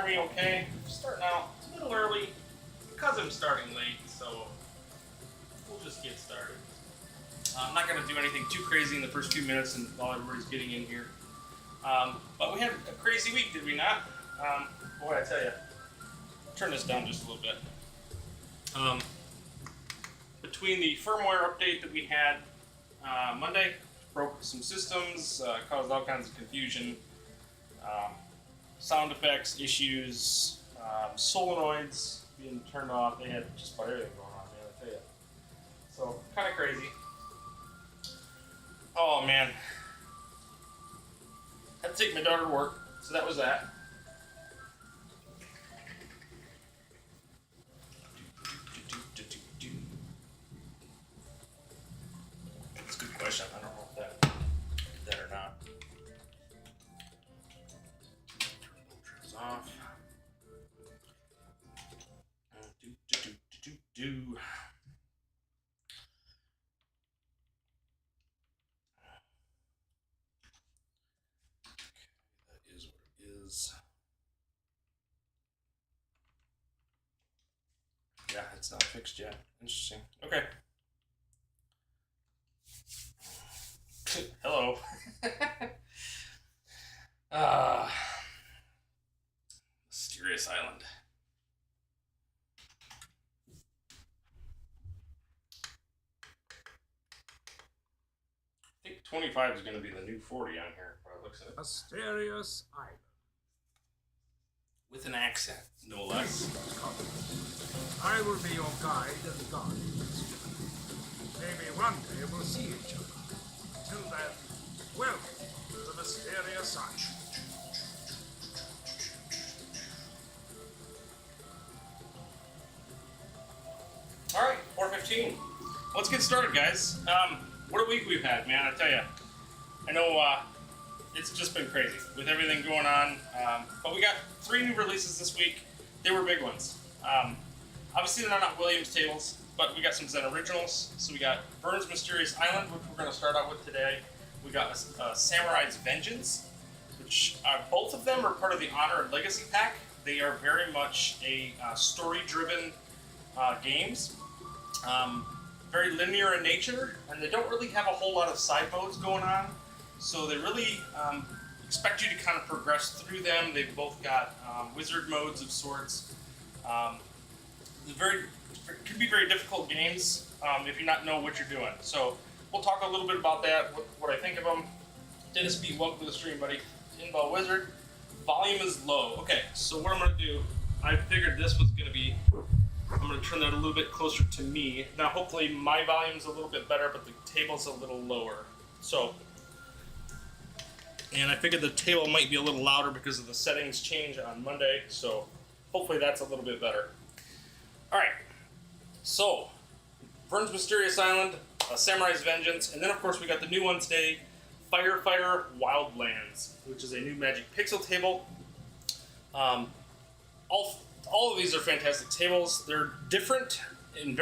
me okay? Starting out a little early because I'm starting late, so we'll just get started. I'm not going to do anything too crazy in the first few minutes and while everybody's getting in here. But we had a crazy week, did we not? Boy, I tell you. Turn this down just a little bit. Between the firmware update that we had Monday, broke some systems, caused all kinds of confusion, sound effects issues, solenoids being turned off. They had just about everything going on, man, I tell you. So, kind of crazy. Oh, man. Had to take my daughter to work, so that was that. That's a good question. I don't know if that did that or not. Turns off. Do. That is what it is. Yeah, it's not fixed yet. Interesting. Okay. Hello. Mysterious Island. I think 25 is going to be the new 40 on here, by the looks of it. Mysterious Island. With an accent, no less. I will be your guide and guardian. Maybe one day we'll see each other. Till then, welcome to the Mysterious Island. Alright, 4:15. Let's get started, guys. What a week we've had, man, I tell you. I know it's just been crazy with everything going on. But we got 3 new releases this week. They were big ones. Obviously, they're not Williams tables, but we got some Zen originals. So we got Verne's Mysterious Island, which we're going to start out with today. We got Samurai's Vengeance, which both of them are part of the Honor and Legacy pack. They are very much a story-driven games. Very linear in nature, and they don't really have a whole lot of side modes going on. So they really expect you to kind of progress through them. They've both got wizard modes of sorts. Can be very difficult games if you not know what you're doing. So we'll talk a little bit about that, what I think of them. Dennis B, welcome to the stream, buddy. Inball Wizard. Volume is low. Okay, so what I'm going to do, I figured this was going to be, I'm going to turn that a little bit closer to me. Now hopefully my volume's a little bit better, but the table's a little lower. So, and I figured the table might be a little louder because of the settings change on Monday, so hopefully that's a little bit better. Alright, so, Verne's Mysterious Island, Samurai's Vengeance, and then of course we got the new one today, Firefighter Wildlands, which is a new Magic Pixel table. All of these are fantastic tables. They're different in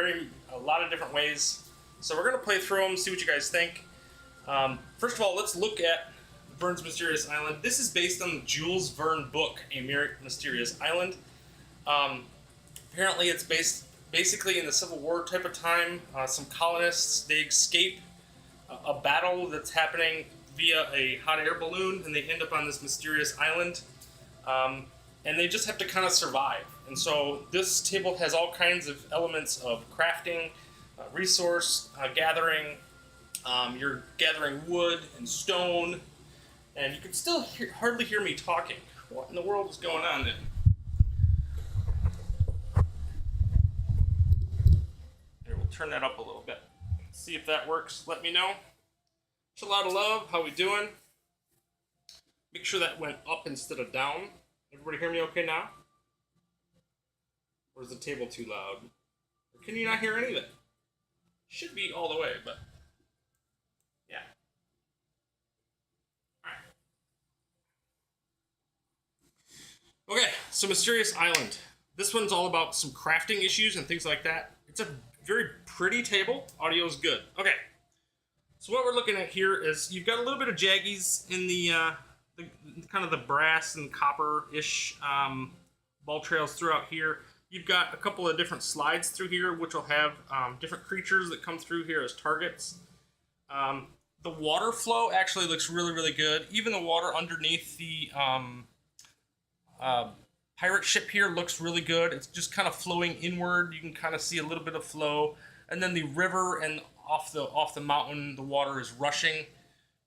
a lot of different ways. So we're going to play through them, see what you guys think. First of all, let's look at Verne's Mysterious Island. This is based on the Jules Verne book, A Mysterious Island. Apparently it's based basically in the Civil War type of time. Some colonists, they escape a battle that's happening via a hot air balloon, and they end up on this mysterious island. And they just have to kind of survive. And so this table has all kinds of elements of crafting, resource gathering. You're gathering wood and stone, and you can still hardly hear me talking. What in the world is going on then? Here, we'll turn that up a little bit. See if that works. Let me know. It's a lot of love. How we doing? Make sure that went up instead of down. Everybody hear me okay now? Or is the table too loud? Or can you not hear anything? Should be all the way, but yeah. Alright. Okay, so Mysterious Island. This one's all about some crafting issues and things like that. It's a very pretty table. Audio's good. Okay. So what we're looking at here is you've got a little bit of jaggies in the kind of the brass and copper-ish ball trails throughout here. You've got a couple of different slides through here, which will have different creatures that come through here as targets. The water flow actually looks really, really good. Even the water underneath the pirate ship here looks really good. It's just kind of flowing inward. You can kind of see a little bit of flow. And then the river and off the mountain, the water is rushing.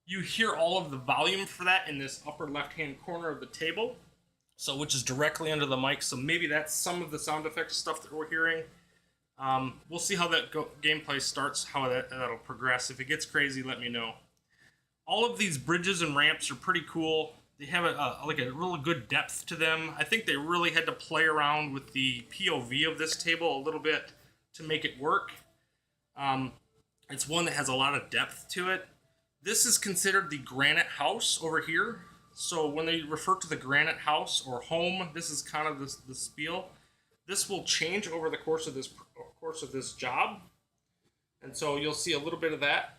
You hear all of the volume for that in this upper left-hand corner of the table, so which is directly under the mic. So maybe that's some of the sound effects stuff that we're hearing. We'll see how that gameplay starts, how that'll progress. If it gets crazy, let me know. All of these bridges and ramps are pretty cool. They have a really good depth to them. I think they really had to play around with the POV of this table a little bit to make it work. It's one that has a lot of depth to it. This is considered the granite house over here. So when they refer to the granite house or home, this is kind of the spiel. This will change over the course of this job, and so you'll see a little bit of that.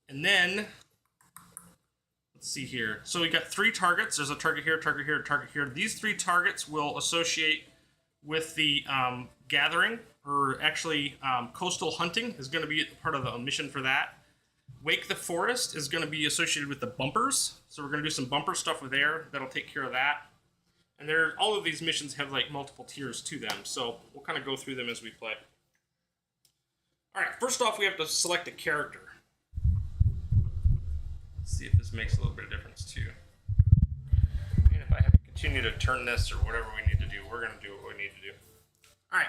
And then let's see here. So we got 3 targets. There's a target here, target here, target here. These 3 targets will associate with the gathering, or actually coastal hunting is going to be part of the mission for that. Wake the Forest is going to be associated with the bumpers, so we're going to do some bumper stuff with there. That'll take care of that. And all of these missions have like multiple tiers to them, so we'll kind of go through them as we play. All right, first off, we have to select a character. Let's see if this makes a little bit of difference too. And if I have to continue to turn this or whatever we need to do, we're going to do what we need to do. All right.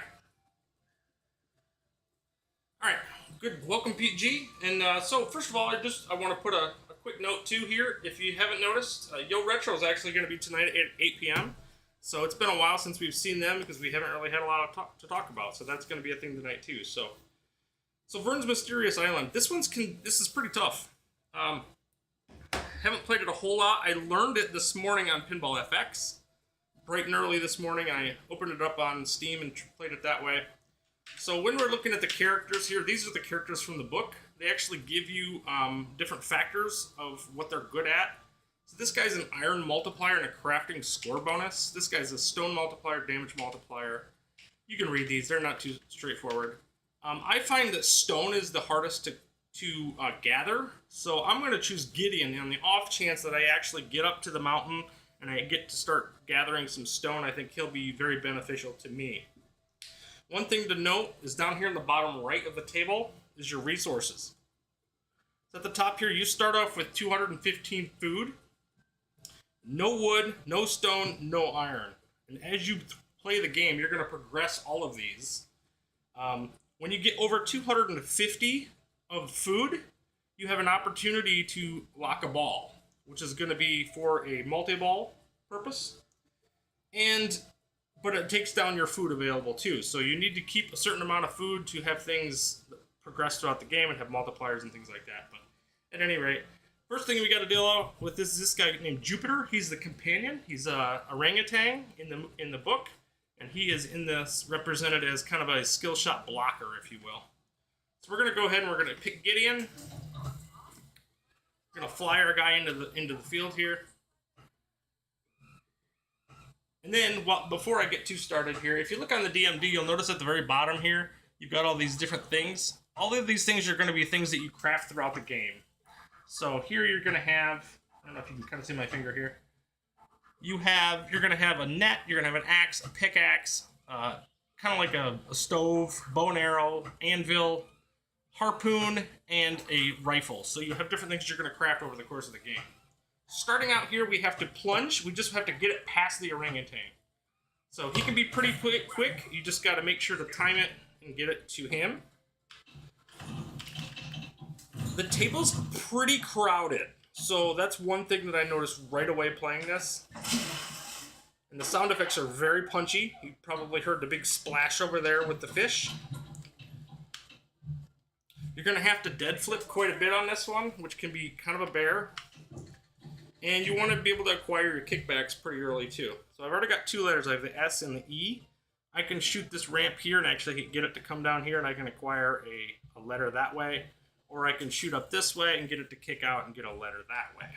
All right, good. Welcome, Pete G. And so first of all, I want to put a quick note too here. If you haven't noticed, Yo Retro is actually going to be tonight at 8 p.m. So it's been a while since we've seen them because we haven't really had a lot to talk about. So that's going to be a thing tonight too. So Verne's Mysterious Island. This is pretty tough. Haven't played it a whole lot. I learned it this morning on Pinball FX. Bright and early this morning, I opened it up on Steam and played it that way. So when we're looking at the characters here, these are the characters from the book. They actually give you different factors of what they're good at. So this guy's an iron multiplier and a crafting score bonus. This guy's a stone multiplier, damage multiplier. You can read these. They're not too straightforward. I find that stone is the hardest to gather. So I'm going to choose Gideon on the off chance that I actually get up to the mountain and I get to start gathering some stone. I think he'll be very beneficial to me. One thing to note is down here in the bottom right of the table is your resources. So at the top here, you start off with 215 food, no wood, no stone, no iron. And as you play the game, you're going to progress all of these. When you get over 250 of food, you have an opportunity to lock a ball, which is going to be for a multi-ball purpose. But it takes down your food available too. So you need to keep a certain amount of food to have things progress throughout the game and have multipliers and things like that. But at any rate, first thing we got to deal with is this guy named Jupiter. He's the companion. He's a orangutan in the book, and he is in this represented as kind of a skill shot blocker, if you will. So we're going to go ahead and we're going to pick Gideon. We're going to fly our guy into the field here. And then, before I get too started here, if you look on the DMD, you'll notice at the very bottom here, you've got all these different things. All of these things are going to be things that you craft throughout the game. So here you're going to have, I don't know if you can kind of see my finger here. You're going to have a net, you're going to have an axe, a pickaxe, kind of like a stove, bow and arrow, anvil, harpoon, and a rifle. So you have different things you're going to craft over the course of the game. Starting out here, we have to plunge. We just have to get it past the orangutan. So he can be pretty quick. You just got to make sure to time it and get it to him. The table's pretty crowded. So that's one thing that I noticed right away playing this. And the sound effects are very punchy. You probably heard the big splash over there with the fish. You're going to have to dead flip quite a bit on this one, which can be kind of a bear. And you want to be able to acquire your kickbacks pretty early too. So I've already got 2 letters. I have the S and the E. I can shoot this ramp here and actually get it to come down here, and I can acquire a letter that way. Or I can shoot up this way and get it to kick out and get a letter that way.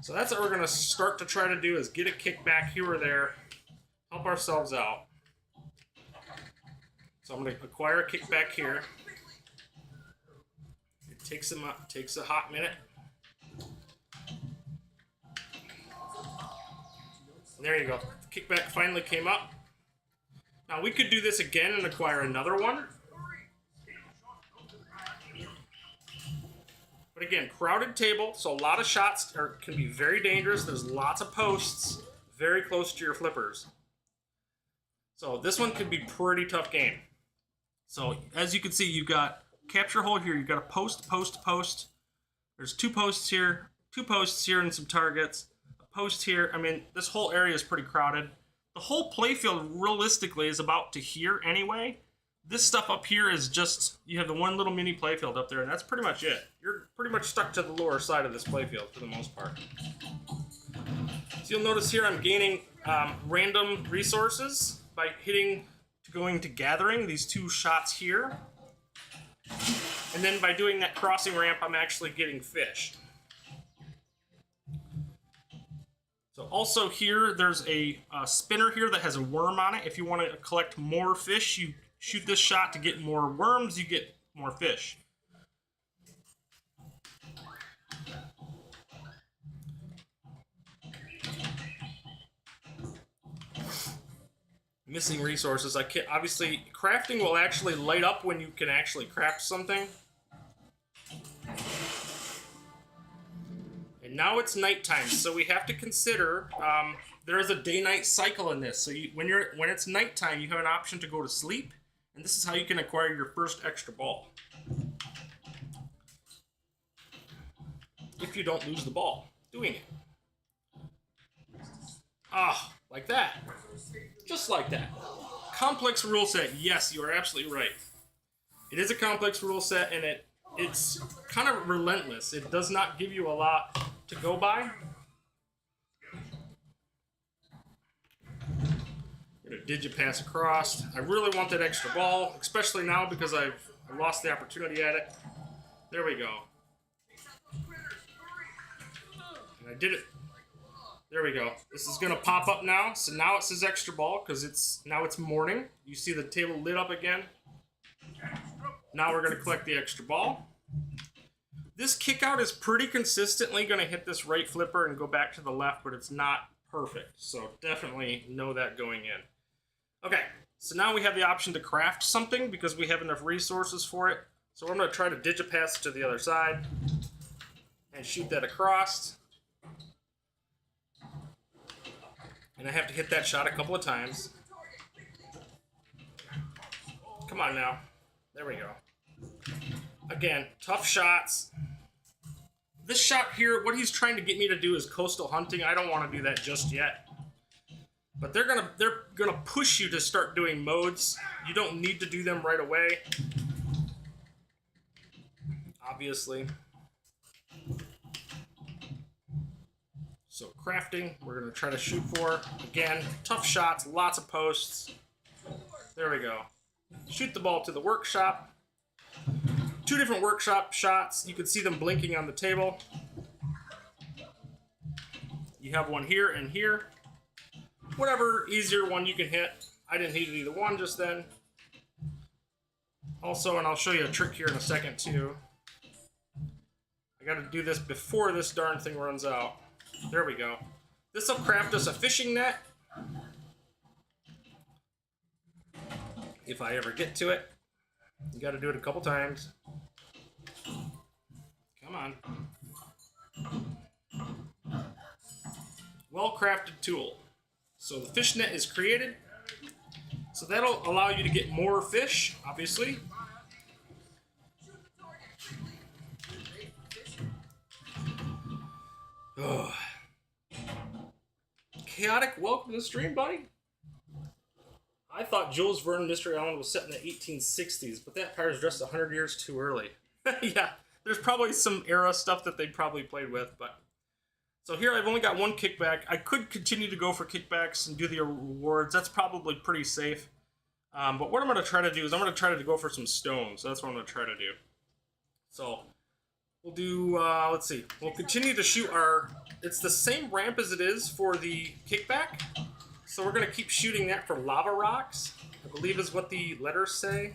So that's what we're going to start to try to do, is get a kickback here or there, help ourselves out. So I'm going to acquire a kickback here. It takes a hot minute. And there you go. The kickback finally came up. Now we could do this again and acquire another one. But again, crowded table, so a lot of shots can be very dangerous. There's lots of posts very close to your flippers. So this one could be pretty tough game. So as you can see, you've got capture hole here. You've got a post, post, post. There's two posts here, and some targets. A post here. I mean, this whole area is pretty crowded. The whole playfield realistically is about to here anyway. This stuff up here is just, you have the one little mini playfield up there, and that's pretty much it. You're pretty much stuck to the lower side of this playfield for the most part. So you'll notice here I'm gaining random resources by going to gathering these two shots here. And then by doing that crossing ramp, I'm actually getting fish. So also here, there's a spinner here that has a worm on it. If you want to collect more fish, you shoot this shot to get more worms, you get more fish. Missing resources. I can't, obviously, crafting will actually light up when you can actually craft something. And now it's nighttime, so we have to consider there is a day-night cycle in this. So when it's nighttime, you have an option to go to sleep, and this is how you can acquire your first extra ball. If you don't lose the ball doing it. Ah, like that. Just like that. Complex rule set. Yes, you are absolutely right. It is a complex rule set, and it's kind of relentless. It does not give you a lot to go by. Get a digipass across. I really want that extra ball, especially now because I lost the opportunity at it. There we go. And I did it. There we go. This is going to pop up now. So now it says extra ball because now it's morning. You see the table lit up again. Now we're going to collect the extra ball. This kick out is pretty consistently going to hit this right flipper and go back to the left, but it's not perfect. So definitely know that going in. Okay, so now we have the option to craft something because we have enough resources for it. So I'm going to try to digipass to the other side and shoot that across. And I have to hit that shot a couple of times. Come on now. There we go. Again, tough shots. This shot here, what he's trying to get me to do is coastal hunting. I don't want to do that just yet. But they're gonna push you to start doing modes. You don't need to do them right away. Obviously. So crafting, we're going to try to shoot for. Again, tough shots, lots of posts. There we go. Shoot the ball to the workshop. Two different workshop shots. You can see them blinking on the table. You have one here and here. Whatever easier one you can hit. I didn't hit either one just then. Also, and I'll show you a trick here in a second too. I got to do this before this darn thing runs out. There we go. This will craft us a fishing net. If I ever get to it. You got to do it a couple times. Come on. Well-crafted tool. So the fish net is created. So that'll allow you to get more fish, obviously. Oh. Chaotic, welcome to the stream, buddy. I thought Jules Verne Mystery Island was set in the 1860s, but that empire's just 100 years too early. Yeah, there's probably some era stuff that they probably played with, but... So here I've only got one kickback. I could continue to go for kickbacks and do the rewards. That's probably pretty safe. But what I'm going to try to do is I'm going to try to go for some stones. That's what I'm going to try to do. So... We'll do, let's see, we'll continue to shoot our it's the same ramp as it is for the kickback. So we're going to keep shooting that for lava rocks, I believe is what the letters say.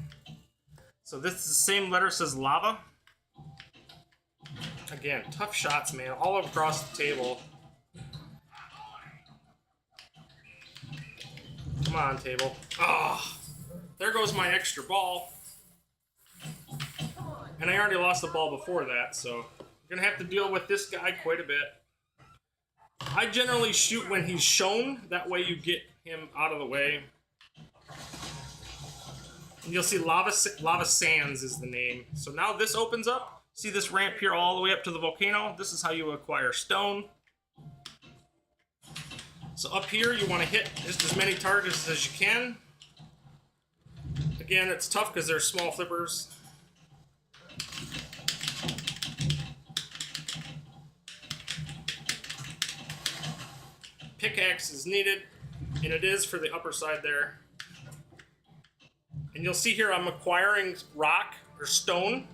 So this is the same letter, says lava. Again, tough shots, man, all across the table. Come on, table. Oh, there goes my extra ball. And I already lost the ball before that, so I'm going to have to deal with this guy quite a bit. I generally shoot when he's shown, that way you get him out of the way. And you'll see Lava Sands is the name. So now this opens up. See this ramp here all the way up to the volcano? This is how you acquire stone. So up here you want to hit just as many targets as you can. Again, it's tough because they're small flippers. Pickaxe is needed, and it is for the upper side there. And you'll see here I'm acquiring rock or stone.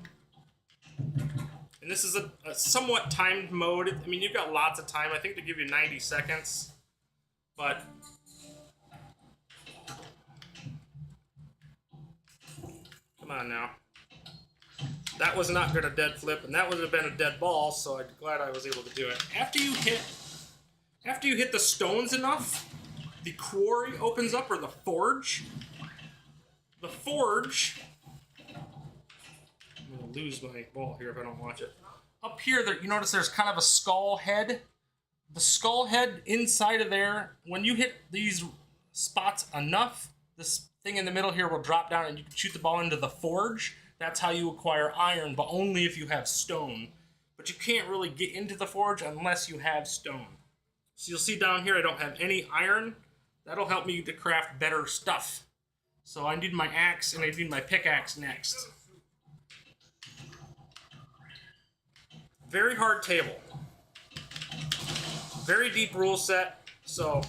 And this is a somewhat timed mode. I mean, you've got lots of time. I think they give you 90 seconds. But come on now. That was not going to dead flip, and that would have been a dead ball, so I'm glad I was able to do it. After you hit the stones enough, the quarry opens up, or the forge. The forge... I'm going to lose my ball here if I don't watch it. Up here, you notice there's kind of a skull head. The skull head inside of there, when you hit these spots enough, this thing in the middle here will drop down and you can shoot the ball into the forge. That's how you acquire iron, but only if you have stone. But you can't really get into the forge unless you have stone. So you'll see down here I don't have any iron. That'll help me to craft better stuff. So I need my axe and I need my pickaxe next. Very hard table. Very deep rule set. So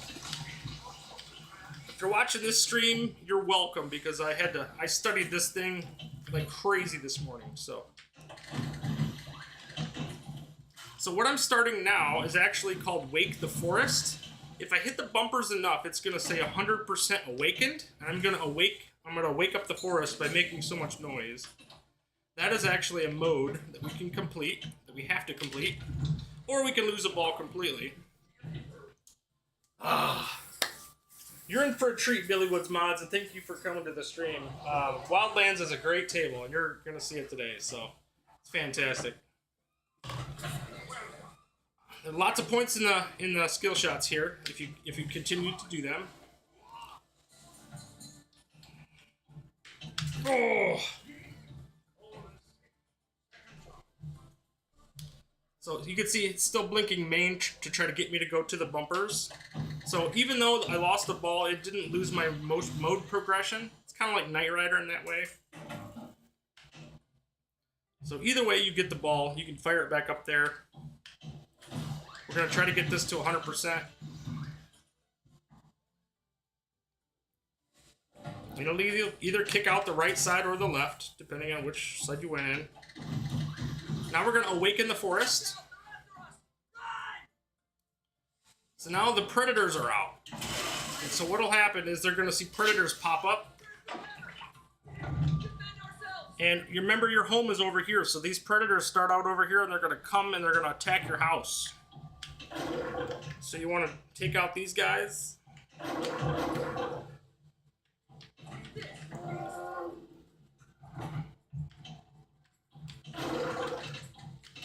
if you're watching this stream, you're welcome because I studied this thing like crazy this morning. So what I'm starting now is actually called Wake the Forest. If I hit the bumpers enough, it's going to say 100% awakened, and I'm going to wake up the forest by making so much noise. That is actually a mode that we can complete, that we have to complete, or we can lose a ball completely. You're in for a treat, Billy Woods Mods, and thank you for coming to the stream. Wildlands is a great table, and you're going to see it today, so it's fantastic. There are lots of points in the skill shots here if you continue to do them. Oh. So you can see it's still blinking main to try to get me to go to the bumpers. So even though I lost the ball, it didn't lose my mode progression. It's kind of like Knight Rider in that way. So either way you get the ball, you can fire it back up there. We're going to try to get this to 100%. It'll either kick out the right side or the left, depending on which side you went in. Now we're going to awaken the forest. So now the predators are out. And so what'll happen is they're going to see predators pop up. And you remember your home is over here, so these predators start out over here and they're going to come and they're going to attack your house. So you want to take out these guys.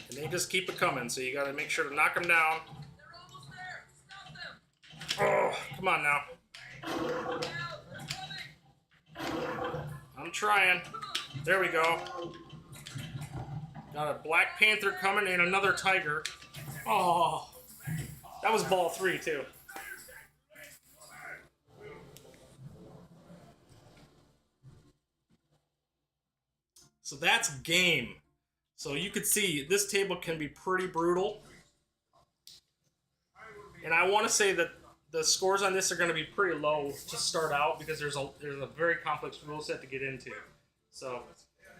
And they just keep it coming, so you got to make sure to knock them down. They're almost there. Stop them. Oh, come on now. I'm trying. There we go. Got a Black Panther coming and another tiger. Oh, that was ball 3 too. So that's game. So you could see this table can be pretty brutal. And I want to say that the scores on this are going to be pretty low to start out because there's a very complex rule set to get into. So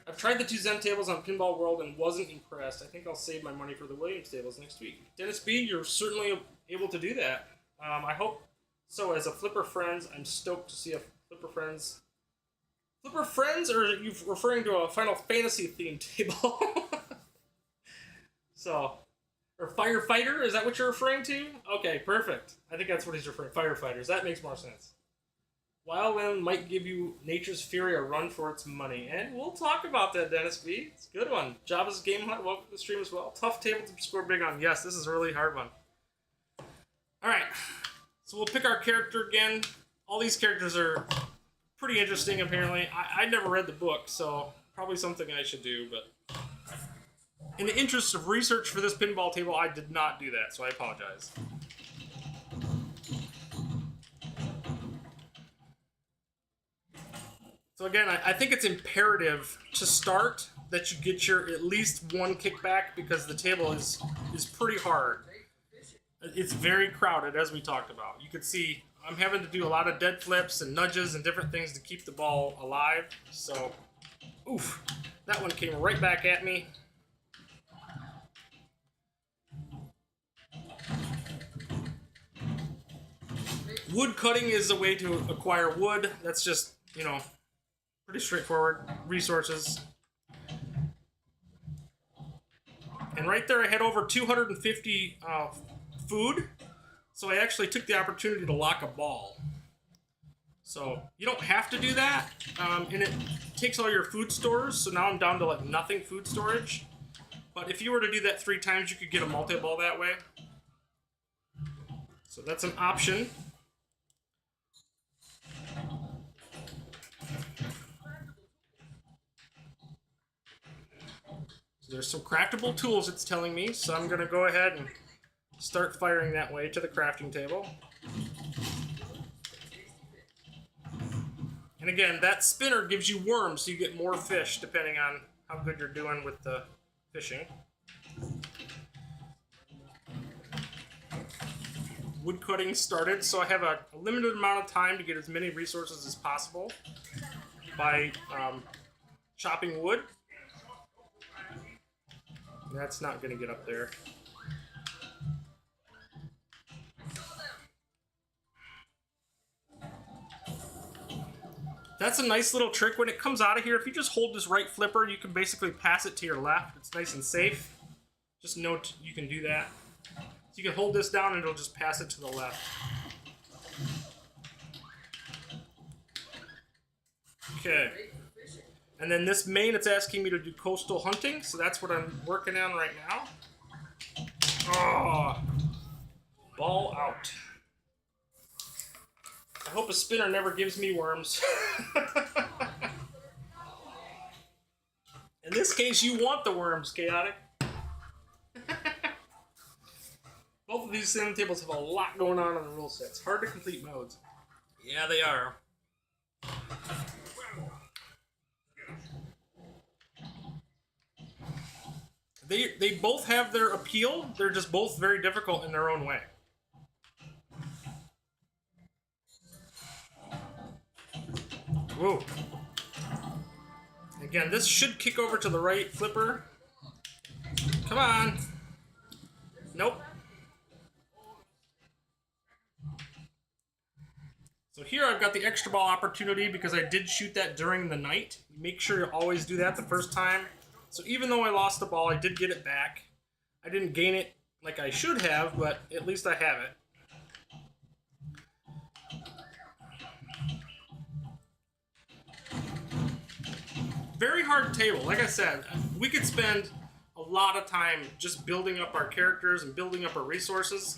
I've tried the 2 Zen tables on Pinball World and wasn't impressed. I think I'll save my money for the Williams tables next week. Dennis B, you're certainly able to do that. I hope so. As a Flipper Friends, I'm stoked to see a Flipper Friends. Flipper Friends, or are you referring to a Final Fantasy themed table? So, or Firefighter, is that what you're referring to? Okay, perfect. I think that's what he's referring to. Firefighters, that makes more sense. Wildland might give you Nature's Fury a run for its money. And we'll talk about that, Dennis B. It's a good one. Java's Game Hunt, welcome to the stream as well. Tough table to score big on. Yes, this is a really hard one. Alright, so we'll pick our character again. All these characters are pretty interesting, apparently. I never read the book, so probably something I should do, but in the interest of research for this pinball table, I did not do that, so I apologize. So again, I think it's imperative to start that you get your at least one kickback because the table is pretty hard. It's very crowded, as we talked about. You can see I'm having to do a lot of dead flips and nudges and different things to keep the ball alive. So, oof, that one came right back at me. Wood cutting is a way to acquire wood. That's just, you know, pretty straightforward. Resources. And right there I had over 250 food. So I actually took the opportunity to lock a ball. So you don't have to do that. And it takes all your food stores. So now I'm down to like nothing food storage. But if you were to do that 3 times, you could get a multi-ball that way. So that's an option. So there's some craftable tools it's telling me, so I'm going to go ahead and start firing that way to the crafting table. And again, that spinner gives you worms, so you get more fish depending on how good you're doing with the fishing. Wood cutting started, so I have a limited amount of time to get as many resources as possible by chopping wood. That's not going to get up there. That's a nice little trick. When it comes out of here, if you just hold this right flipper, you can basically pass it to your left. It's nice and safe. Just note you can do that. So you can hold this down and it'll just pass it to the left. Okay. And then this main, it's asking me to do coastal hunting, so that's what I'm working on right now. Oh, ball out. I hope a spinner never gives me worms. In this case, you want the worms, Chaotic. Both of these sim tables have a lot going on the rule sets. Hard to complete modes. Yeah, they are. They both have their appeal. They're just both very difficult in their own way. Whoa. Again, this should kick over to the right flipper. Come on. Nope. So here I've got the extra ball opportunity because I did shoot that during the night. Make sure you always do that the first time. So even though I lost the ball, I did get it back. I didn't gain it like I should have, but at least I have it. Very hard table. Like I said, we could spend a lot of time just building up our characters and building up our resources.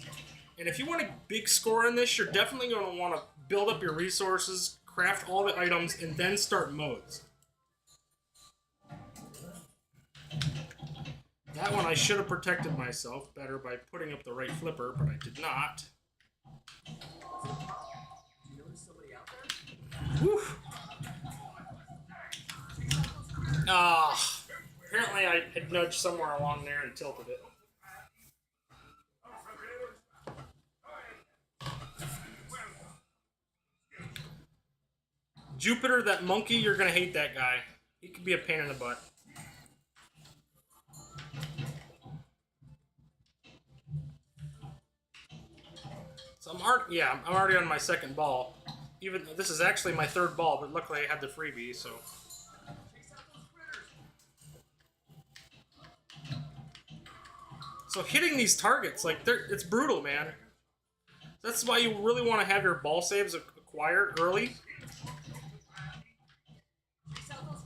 And if you want a big score in this, you're definitely going to want to build up your resources, craft all the items, and then start modes. That one I should have protected myself better by putting up the right flipper, but I did not. Whew. Apparently I had nudged somewhere along there and tilted it. Jupiter, that monkey, you're gonna hate that guy. He could be a pain in the butt. So I'm already on my second ball. Even this is actually my third ball, but luckily I had the freebie, so. So hitting these targets, like it's brutal, man. That's why you really want to have your ball saves acquired early.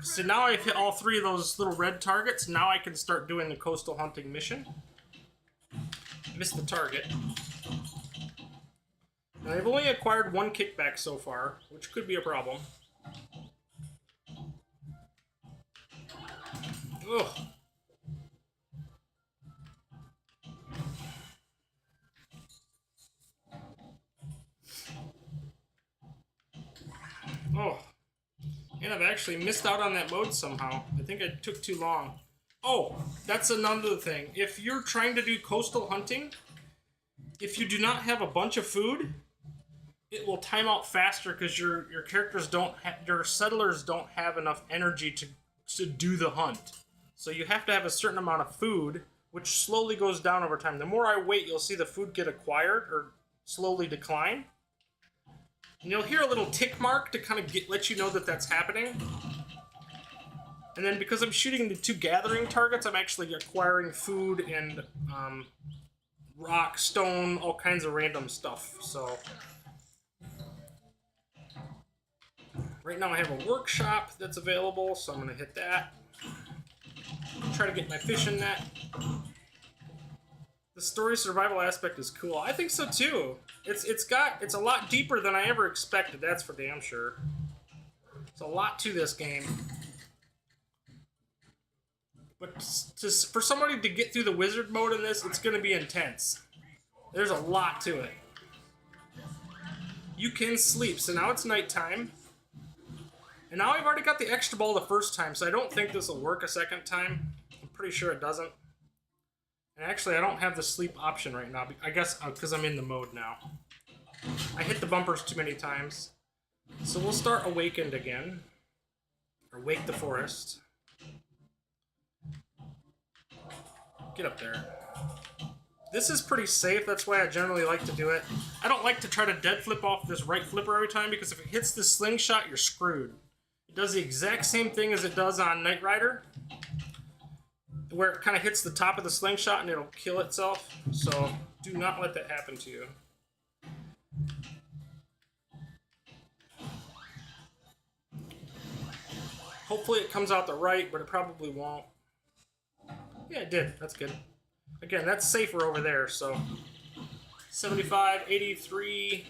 So now I've hit all three of those little red targets. Now I can start doing the coastal hunting mission. Missed the target. Now, I've only acquired one kickback so far, which could be a problem. Ugh. Oh. And I've actually missed out on that mode somehow. I think I took too long. Oh, that's another thing. If you're trying to do coastal hunting, if you do not have a bunch of food, it will time out faster because your characters don't your settlers don't have enough energy to do the hunt. So you have to have a certain amount of food, which slowly goes down over time. The more I wait, you'll see the food get acquired or slowly decline. And you'll hear a little tick mark to kind of let you know that that's happening. And then because I'm shooting the two gathering targets, I'm actually acquiring food and rock, stone, all kinds of random stuff. So right now I have a workshop that's available, so I'm going to hit that. Try to get my fishing net. The story survival aspect is cool. I think so too. It's a lot deeper than I ever expected, that's for damn sure. There's a lot to this game. But for somebody to get through the wizard mode in this, it's going to be intense. There's a lot to it. You can sleep, so now it's nighttime. And now I've already got the extra ball the first time, so I don't think this will work a second time. I'm pretty sure it doesn't. And actually, I don't have the sleep option right now. I guess because I'm in the mode now. I hit the bumpers too many times. So we'll start Awakened again. Or Wake the Forest. Get up there. This is pretty safe, that's why I generally like to do it. I don't like to try to dead flip off this right flipper every time, because if it hits the slingshot, you're screwed. It does the exact same thing as it does on Knight Rider, where it kind of hits the top of the slingshot and it'll kill itself. So do not let that happen to you. Hopefully it comes out the right, but it probably won't. Yeah, it did. That's good. Again, that's safer over there, so 75, 83.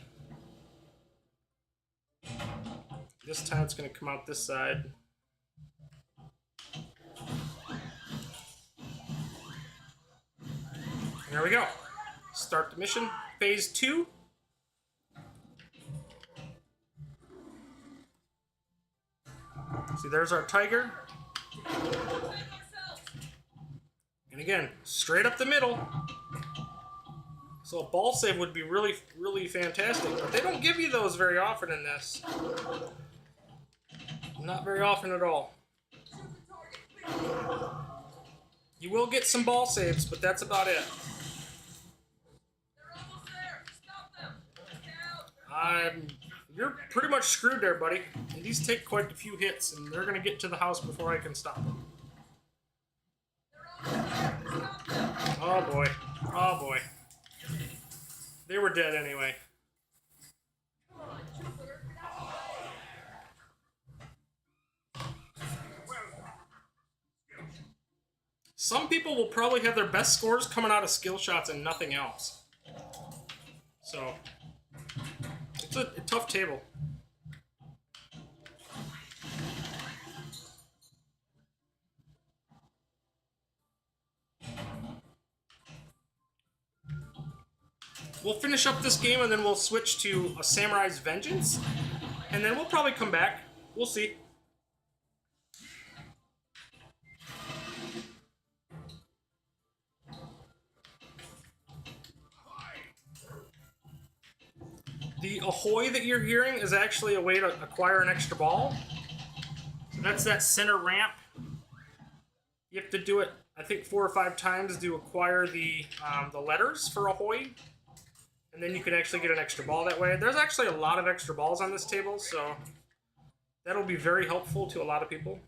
This time it's going to come out this side. There we go. Start the mission. Phase 2. See, there's our tiger. And again, straight up the middle. So a ball save would be really, really fantastic. But they don't give you those very often in this. Not very often at all. You will get some ball saves, but that's about it. They're almost there. Stop them. Look out. You're pretty much screwed there, buddy. And these take quite a few hits, and they're going to get to the house before I can stop them. They're almost there. Stop them. Oh boy. Oh boy. They were dead anyway. Come on, Jupiter. Get out of the way. Some people will probably have their best scores coming out of skill shots and nothing else. So, it's a tough table. We'll finish up this game and then we'll switch to a Samurai's Vengeance. And then we'll probably come back. We'll see. The ahoy that you're hearing is actually a way to acquire an extra ball. So That's that center ramp. You have to do it, I think, 4 or 5 times to acquire the letters for Ahoy. And then you can actually get an extra ball that way. There's actually a lot of extra balls on this table, so that'll be very helpful to a lot of people.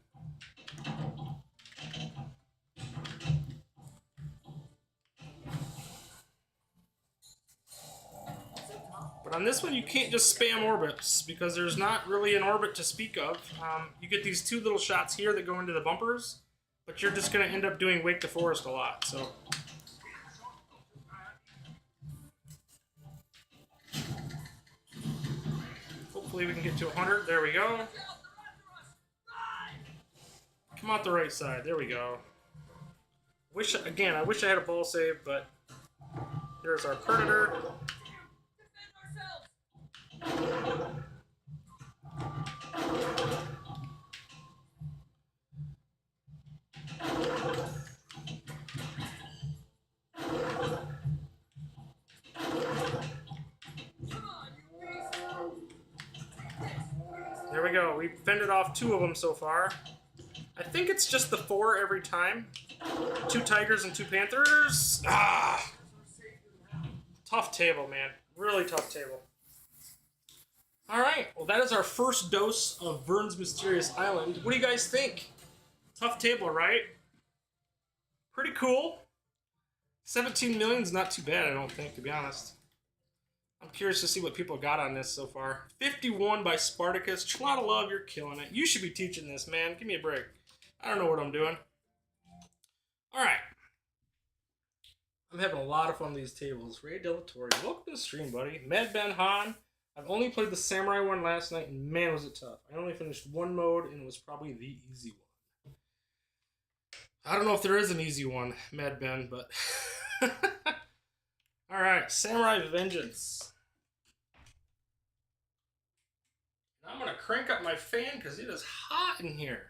But on this one, you can't just spam orbits because there's not really an orbit to speak of. You get these 2 little shots here that go into the bumpers, but you're just going to end up doing Wake the Forest a lot. So, hopefully we can get to 100. There we go. Come out the right side. There we go. I wish I had a ball save, but there's our Predator. There we go. We fended off 2 of them so far. I think it's just the 4 every time. 2 tigers and 2 panthers. Ah! Tough table, man. Really tough table. Alright, well that is our first dose of Verne's Mysterious Island. What do you guys think? Tough table, right? Pretty cool. 17 million is not too bad, I don't think, to be honest. I'm curious to see what people got on this so far. 51 by Spartacus. Chlada Love, you're killing it. You should be teaching this, man. Give me a break. I don't know what I'm doing. Alright. I'm having a lot of fun with these tables. Ray Delatorre, welcome to the stream, buddy. Mad Ben Han. I've only played the Samurai one last night, and man, was it tough. I only finished 1 mode, and it was probably the easy one. I don't know if there is an easy one, Mad Ben, but... Alright, Samurai Vengeance. I'm going to crank up my fan, because it is hot in here.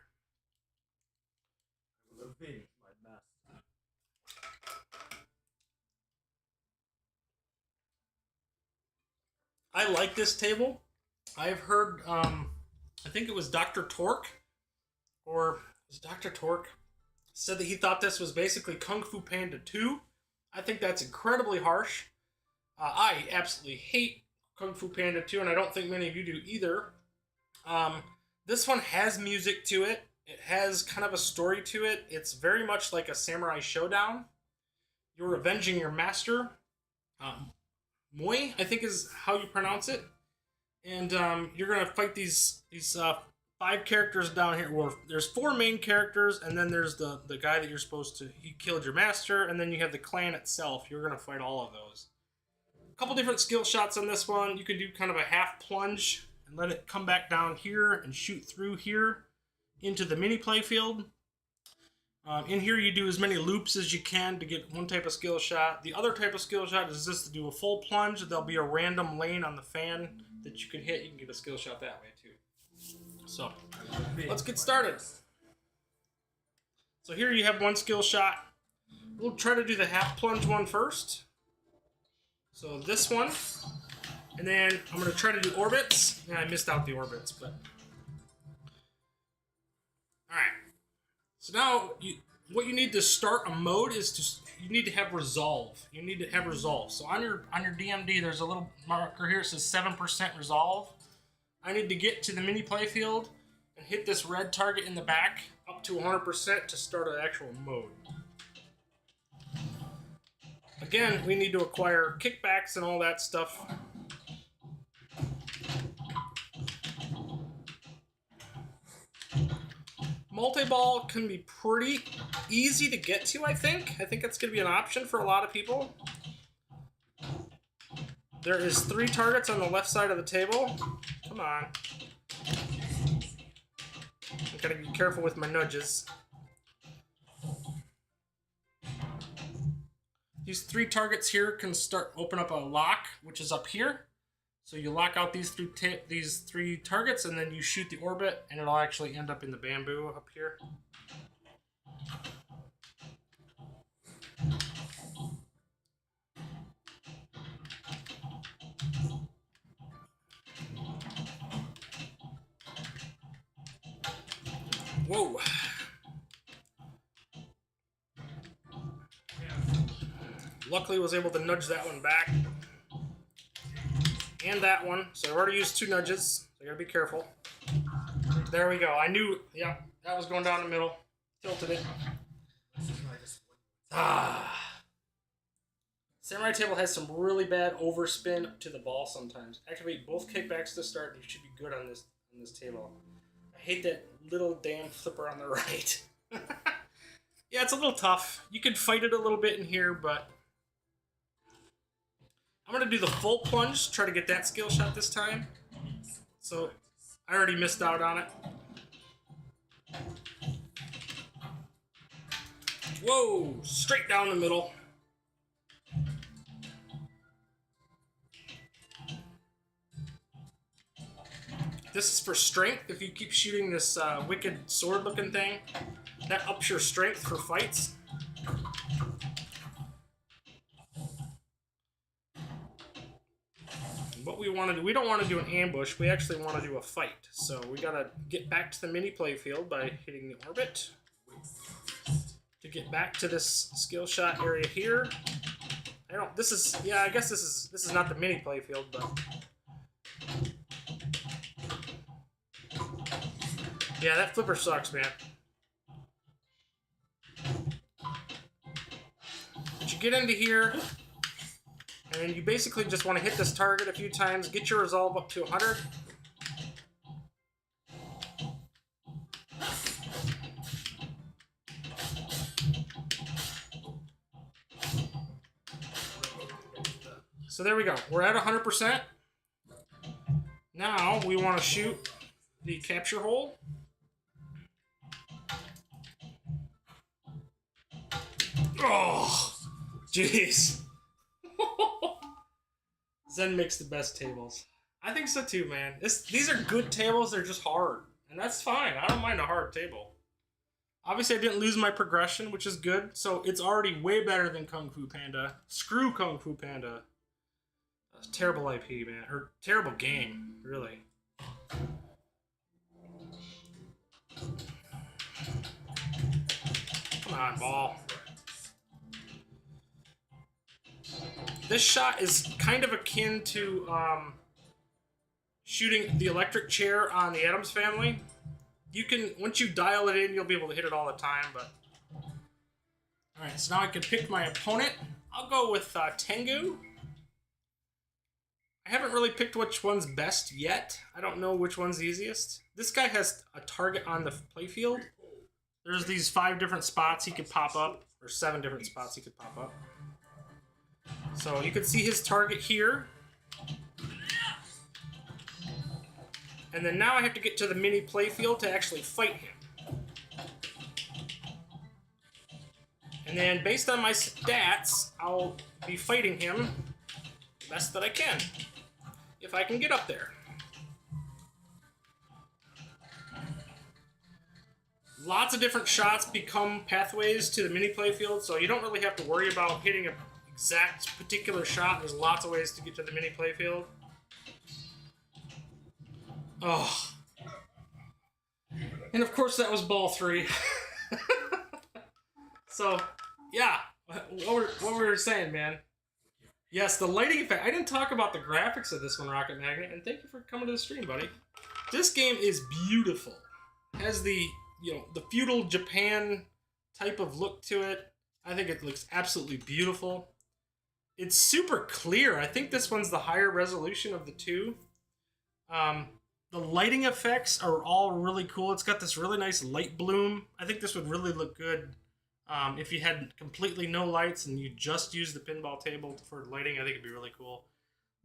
I like this table. I've heard, I think it was Dr. Torque, or was it Dr. Torque, said that he thought this was basically Kung Fu Panda 2. I think that's incredibly harsh. I absolutely hate Kung Fu Panda 2, and I don't think many of you do either. This one has music to it. It has kind of a story to it. It's very much like a samurai showdown. You're avenging your master. Moi, I think is how you pronounce it. And you're going to fight these 5 characters down here. Well, there's 4 main characters, and then there's the guy that you're supposed to... He killed your master, and then you have the clan itself. You're going to fight all of those. A couple different skill shots on this one. You could do kind of a half plunge and let it come back down here and shoot through here into the mini playfield. In here you do as many loops as you can to get one type of skill shot. The other type of skill shot is just to do a full plunge. There'll be a random lane on the fan that you can hit. You can get a skill shot that way too. So, let's get started. So here you have 1 skill shot. We'll try to do the half plunge one first. So this one. And then I'm going to try to do orbits. Yeah, I missed out the orbits, but... Alright. So now, what you need to start a mode is you need to have resolve. You need to have resolve. So on your DMD, there's a little marker here that says 7% resolve. I need to get to the mini playfield and hit this red target in the back up to 100% to start an actual mode. Again, we need to acquire kickbacks and all that stuff. Multi-ball can be pretty easy to get to, I think. I think that's going to be an option for a lot of people. There is 3 targets on the left side of the table. Come on. I've got to be careful with my nudges. These 3 targets here can open up a lock, which is up here. So you lock out these 3 targets, and then you shoot the orbit, and it'll actually end up in the bamboo up here. Whoa. Luckily was able to nudge that one back. And that one. So I've already used 2 nudges. So I gotta be careful. There we go. I knew, yeah, that was going down the middle. Tilted it. Samurai Table has some really bad overspin to the ball sometimes. Activate both kickbacks to start and you should be good on this table. I hate that little damn flipper on the right. Yeah, it's a little tough. You can fight it a little bit in here, but I'm going to do the full plunge, try to get that skill shot this time. So I already missed out on it. Whoa, straight down the middle. This is for strength. If you keep shooting this wicked sword-looking thing, that ups your strength for fights. What we want to do, we don't want to do an ambush. We actually want to do a fight. So we gotta get back to the mini playfield by hitting the orbit to get back to this skill shot area here. I don't. This is, yeah. I guess this is not the mini playfield, but. Yeah, that flipper sucks, man. But you get into here, and you basically just want to hit this target a few times, get your resolve up to 100. So there we go. We're at 100%. Now we want to shoot the capture hole. Oh, jeez. Zen makes the best tables. I think so too, man. These are good tables, they're just hard. And that's fine, I don't mind a hard table. Obviously I didn't lose my progression, which is good. So it's already way better than Kung Fu Panda. Screw Kung Fu Panda. That's a terrible IP, man. Or terrible game, really. Come on, ball. This shot is kind of akin to shooting the electric chair on the Addams Family. You can, once you dial it in, you'll be able to hit it all the time, but... Alright, so now I can pick my opponent. I'll go with Tengu. I haven't really picked which one's best yet. I don't know which one's easiest. This guy has a target on the playfield. There's these 5 different spots he could pop up, or 7 different spots he could pop up. So you can see his target here. And then now I have to get to the mini playfield to actually fight him. And then based on my stats, I'll be fighting him the best that I can. If I can get up there. Lots of different shots become pathways to the mini playfield, so you don't really have to worry about hitting an exact particular shot. There's lots of ways to get to the mini playfield. Oh. And of course that was ball 3. So, yeah. What we were saying, man. Yes, the lighting effect. I didn't talk about the graphics of this one, Rocket Magnet, and thank you for coming to the stream, buddy. This game is beautiful. It has the, the feudal Japan type of look to it. I think it looks absolutely beautiful. It's super clear. I think this one's the higher resolution of the two. The lighting effects are all really cool. It's got this really nice light bloom. I think this would really look good if you had completely no lights and you just use the pinball table for lighting. I think it'd be really cool.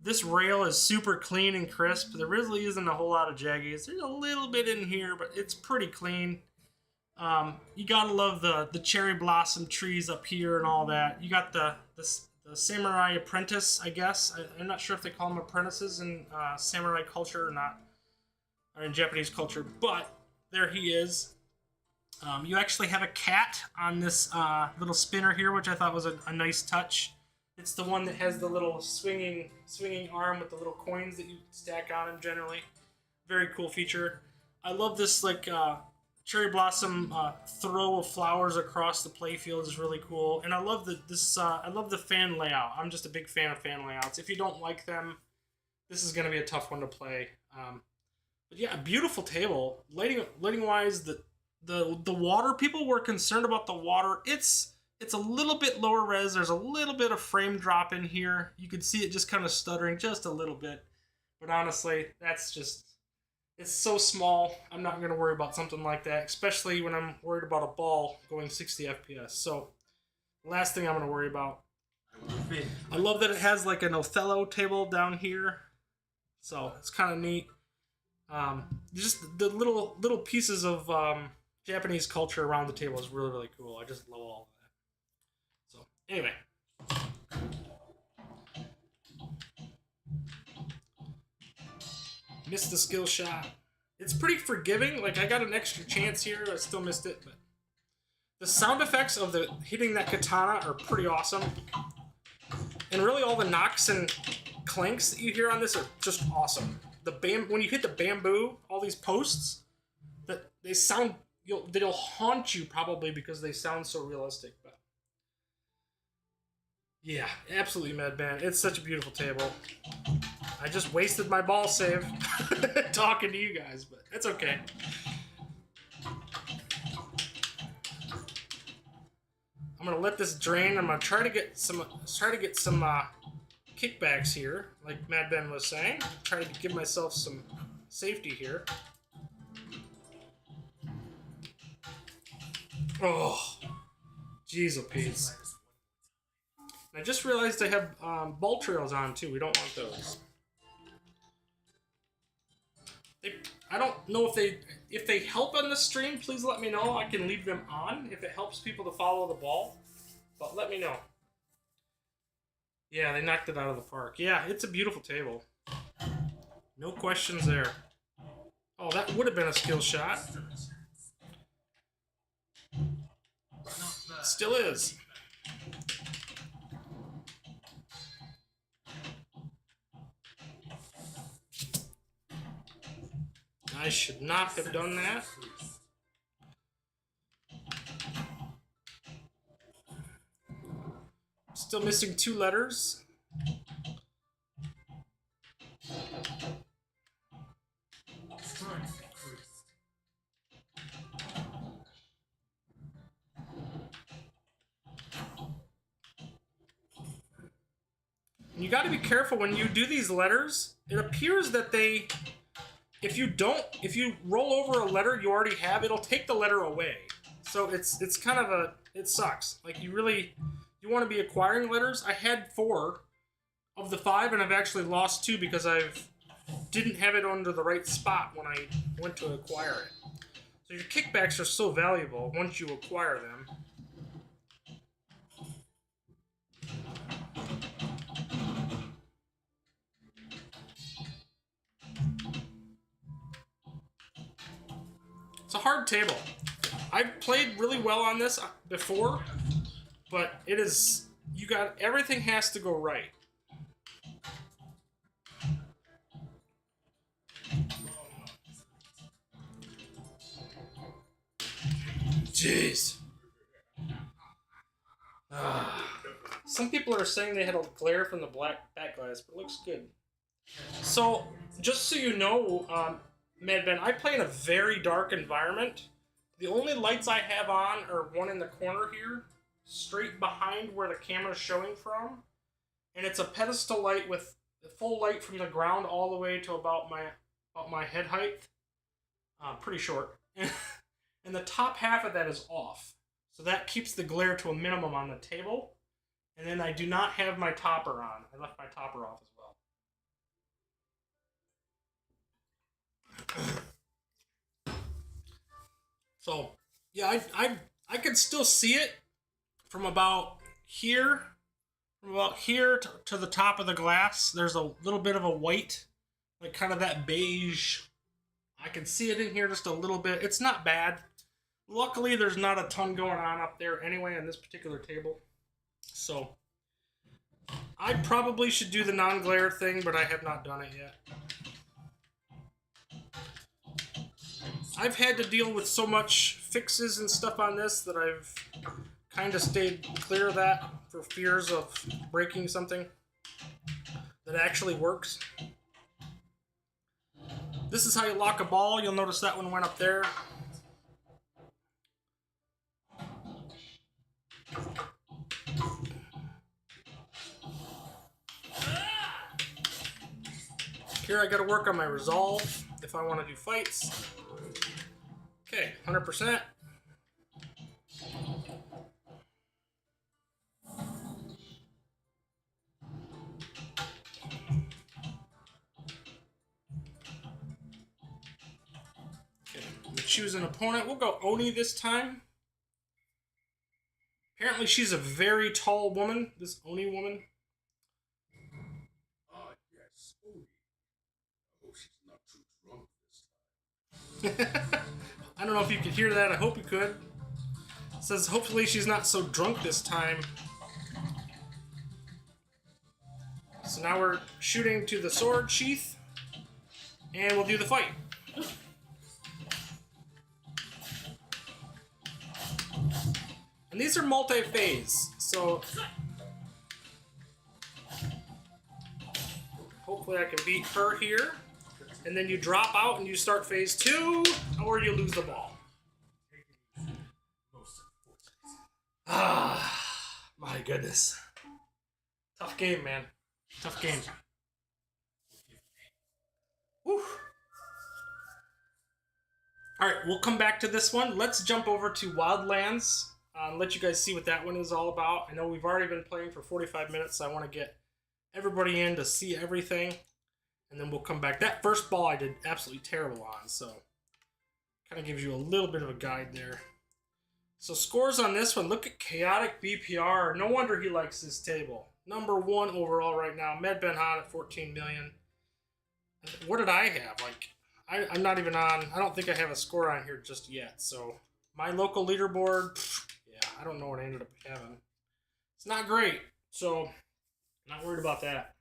This rail is super clean and crisp. There really isn't a whole lot of jaggies. There's a little bit in here, but it's pretty clean. You gotta love the cherry blossom trees up here and all that. You got the samurai apprentice, I guess. I'm not sure if they call them apprentices in samurai culture or not, or in Japanese culture, but there he is. You actually have a cat on this little spinner here, which I thought was a nice touch. It's the one that has the little swinging arm with the little coins that you stack on him generally. Very cool feature. I love this cherry blossom throw of flowers across the playfield is really cool, and I love I love the fan layout. I'm just a big fan of fan layouts. If you don't like them, this is going to be a tough one to play. But yeah, beautiful table. Lighting wise, the water, people were concerned about the water. It's a little bit lower res. There's a little bit of frame drop in here. You can see it just kind of stuttering just a little bit. But honestly, it's so small. I'm not going to worry about something like that, especially when I'm worried about a ball going 60 FPS. So, last thing I'm going to worry about. I love that it has like an Othello table down here. So, it's kind of neat. Just the little pieces of Japanese culture around the table is really, really cool. I just love all of that. So, anyway. Missed the skill shot. It's pretty forgiving. Like, I got an extra chance here. I still missed it, but the sound effects of the hitting that katana are pretty awesome. And really all the knocks and clanks that you hear on this are just awesome. When you hit the bamboo, all these posts, that they sound, they'll haunt you probably because they sound so realistic. But yeah, absolutely, Madman. It's such a beautiful table. I just wasted my ball save talking to you guys, but that's okay. I'm gonna let this drain. I'm gonna try to get some kickbacks here, like Mad Ben was saying. Try to give myself some safety here. Oh, jeez, oh, Pete. I just realized I have ball trails on too. We don't want those. I don't know if they help on the stream. Please let me know. I can leave them on if it helps people to follow the ball. But let me know. Yeah, they knocked it out of the park. Yeah, it's a beautiful table. No questions there. Oh, that would have been a skill shot. Still is. I should not have done that. Still missing 2 letters. You got to be careful when you do these letters. It appears that if you roll over a letter you already have, it'll take the letter away. So it's kind of it sucks. Like you want to be acquiring letters. I had 4 of the 5, and I've actually lost 2 because I didn't have it under the right spot when I went to acquire it. So your kickbacks are so valuable once you acquire them. It's a hard table. I've played really well on this before, but everything has to go right. Jeez. Some people are saying they had a glare from the black backglass, but it looks good. So, just so you know, Mad Ben, I play in a very dark environment. The only lights I have on are one in the corner here, straight behind where the camera's showing from. And it's a pedestal light with full light from the ground all the way to about my head height. Pretty short. And the top half of that is off. So that keeps the glare to a minimum on the table. And then I do not have my topper on. I left my topper off as well. So, yeah, I could still see it from about here. From about here to the top of the glass. There's a little bit of a white, like kind of that beige. I can see it in here just a little bit. It's not bad. Luckily, there's not a ton going on up there anyway on this particular table. So, I probably should do the non-glare thing, but I have not done it yet. I've had to deal with so much fixes and stuff on this that I've kind of stayed clear of that for fears of breaking something that actually works. This is how you lock a ball. You'll notice that one went up there. Here I gotta work on my resolve if I want to do fights. Okay, 100%. Okay, choose an opponent. We'll go Oni this time. Apparently she's a very tall woman, this Oni woman. Ah, yes, Oni. Oh, she's not too drunk this time. I don't know if you could hear that. I hope you could. It says, hopefully she's not so drunk this time. So now we're shooting to the sword sheath. And we'll do the fight. And these are multi-phase. So hopefully I can beat her here. And then you drop out and you start phase 2, or you lose the ball. Ah, my goodness. Tough game, man. Tough game. Whew. Alright, we'll come back to this one. Let's jump over to Wildlands. Let you guys see what that one is all about. I know we've already been playing for 45 minutes, so I want to get everybody in to see everything. And then we'll come back. That first ball I did absolutely terrible on, so kind of gives you a little bit of a guide there. So scores on this one. Look at Chaotic BPR. No wonder he likes this table. Number 1 overall right now. Med Ben Han at 14 million. What did I have? Like, I'm not even on. I don't think I have a score on here just yet. So my local leaderboard, yeah, I don't know what I ended up having. It's not great. So not worried about that.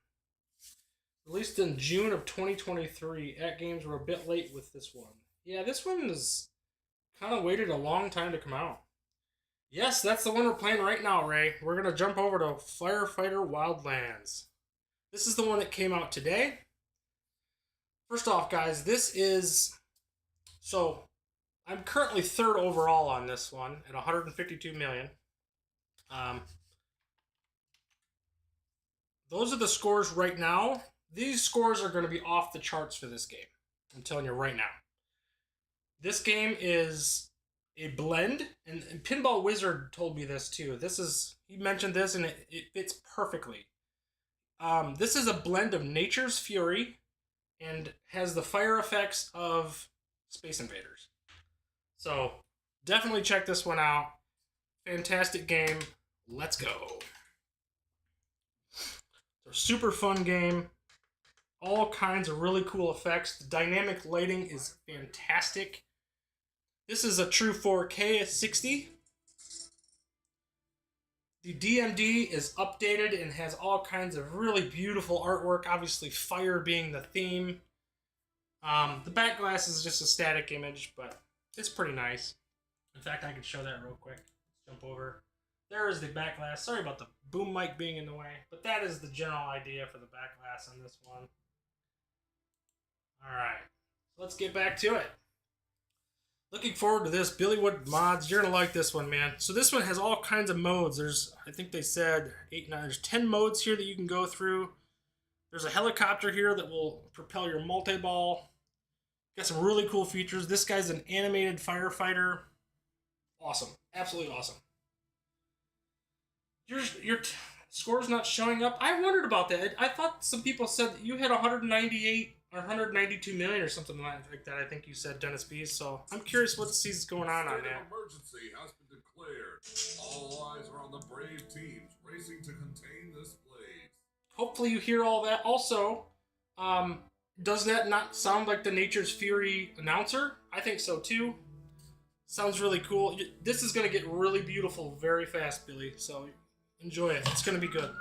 Released in June of 2023. Atgames were a bit late with this one. Yeah, this one is kind of waited a long time to come out. Yes, that's the one we're playing right now, Ray. We're going to jump over to Firefighter Wildlands. This is the one that came out today. First off, guys, this is... So, I'm currently 3rd overall on this one at 152 million. Those are the scores right now. These scores are going to be off the charts for this game. I'm telling you right now. This game is a blend, and Pinball Wizard told me this too. He mentioned this, and it fits perfectly. This is a blend of Nature's Fury and has the fire effects of Space Invaders. So definitely check this one out. Fantastic game. Let's go. It's a super fun game. All kinds of really cool effects. The dynamic lighting is fantastic. This is a true 4K at 60. The DMD is updated and has all kinds of really beautiful artwork. Obviously, fire being the theme. The back glass is just a static image, but it's pretty nice. In fact, I can show that real quick. Let's jump over. There is the back glass. Sorry about the boom mic being in the way, but that is the general idea for the back glass on this one. Alright, so let's get back to it. Looking forward to this. Billywood Mods, you're going to like this one, man. So this one has all kinds of modes. There's, I think they said, 8, 9, there's 10 modes here that you can go through. There's a helicopter here that will propel your multi-ball. Got some really cool features. This guy's an animated firefighter. Awesome. Absolutely awesome. Your score's not showing up. I wondered about that. I thought some people said that you had 198 or 192 million or something like that. I think you said, Dennis B. So I'm curious what is going on that. Emergency has been declared. All eyes are on the brave teams racing to contain this blaze. Hopefully you hear all that. Also, does that not sound like the Nature's Fury announcer? I think so too. Sounds really cool. This is going to get really beautiful very fast, Billy. So enjoy it. It's going to be good.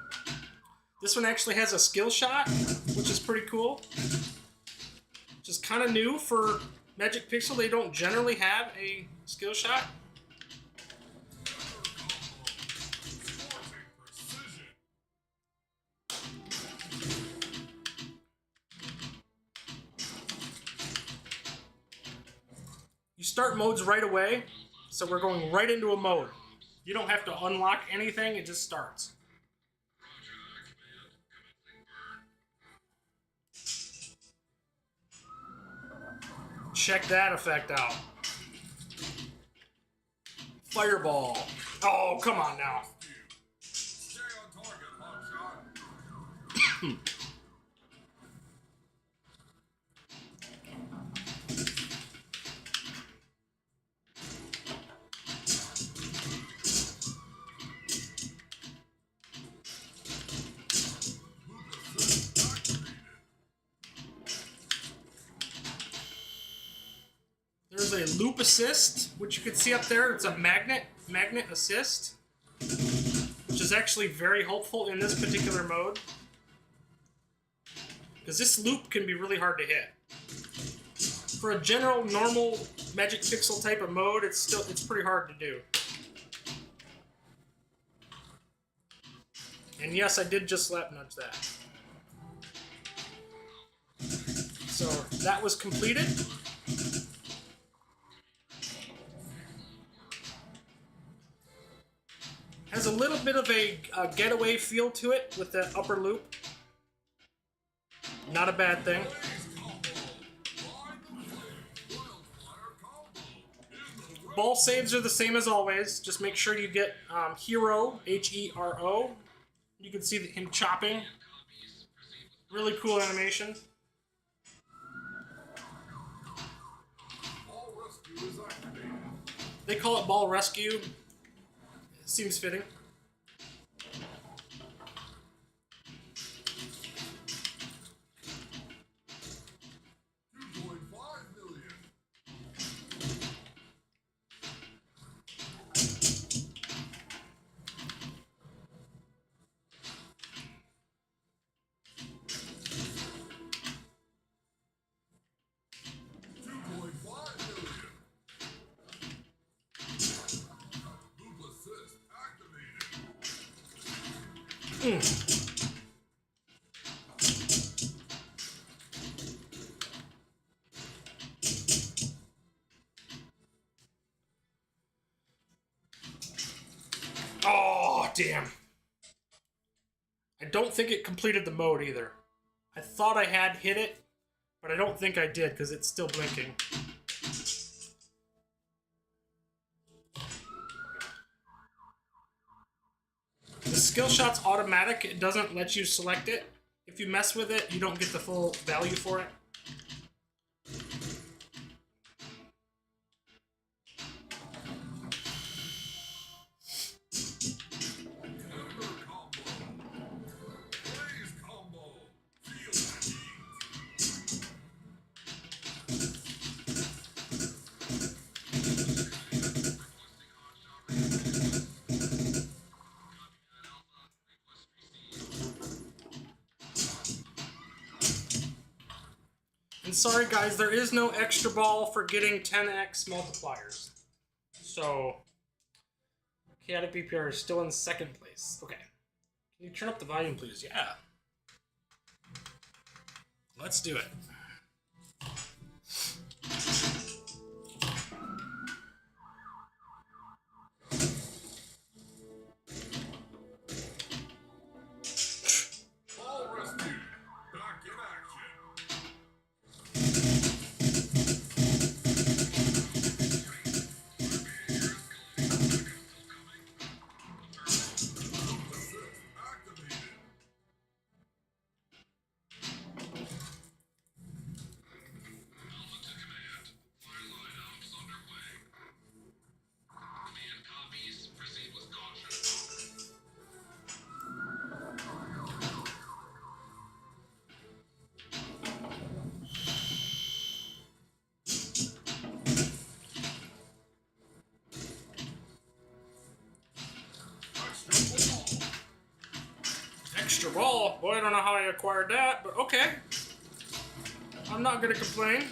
This one actually has a skill shot, which is pretty cool. Which is kind of new for Magic Pixel, they don't generally have a skill shot. You start modes right away, so we're going right into a mode. You don't have to unlock anything, it just starts. Check that effect out. Fireball. Oh, come on now. Stay on target, hotshot. There's a loop assist, which you can see up there. It's a magnet assist, which is actually very helpful in this particular mode, because this loop can be really hard to hit. For a general, normal Magic Pixel type of mode, it's pretty hard to do. And yes, I did just slap nudge that. So that was completed. Has a little bit of a getaway feel to it with that upper loop. Not a bad thing. Ball saves are the same as always. Just make sure you get Hero, H-E-R-O. You can see him chopping. Really cool animation. They call it Ball Rescue. Seems fitting. Oh, damn. I don't think it completed the mode either. I thought I had hit it, but I don't think I did because it's still blinking. The skill shot's automatic. It doesn't let you select it. If you mess with it, you don't get the full value for it. And sorry guys, there is no extra ball for getting 10x multipliers. So, Chaotic BPR is still in second place. Okay. Can you turn up the volume, please? Yeah. Let's do it. Ball rescue. Back in action. Activated. Extra ball? Boy, I don't know how I acquired that, but okay. I'm not gonna complain.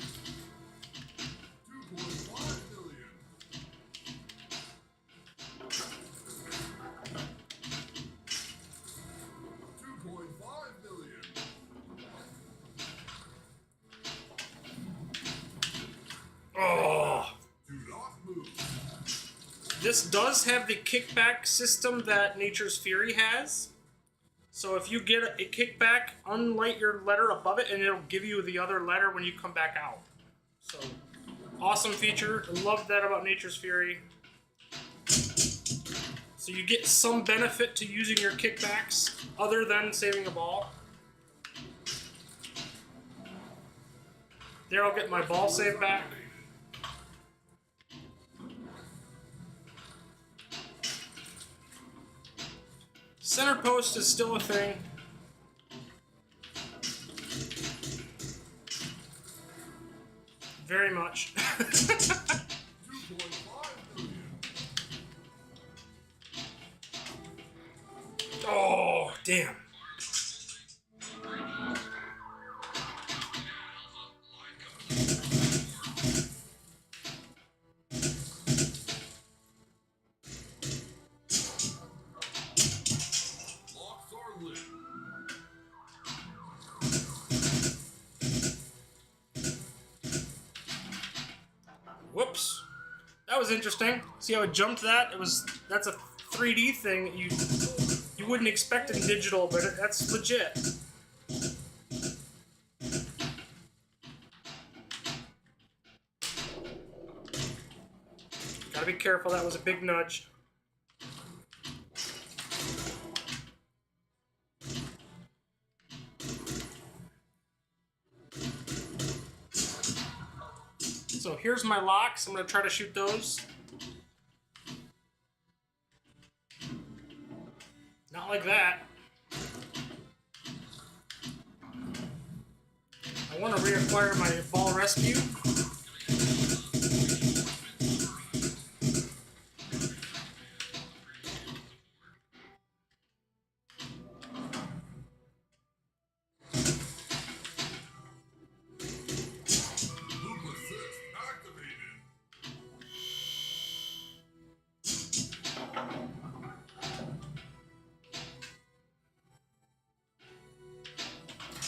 This does have the kickback system that Nature's Fury has. So if you get a kickback, unlight your letter above it and it'll give you the other letter when you come back out. So, awesome feature. I love that about Nature's Fury. So you get some benefit to using your kickbacks other than saving a ball. There, I'll get my ball save back. Center post is still a thing. Very much. Oh, damn. Whoops. That was interesting. See how it jumped that? That's a 3D thing you wouldn't expect in digital, but that's legit. Gotta be careful, that was a big nudge. So here's my locks. I'm going to try to shoot those. Not like that. I want to reacquire my ball rescue.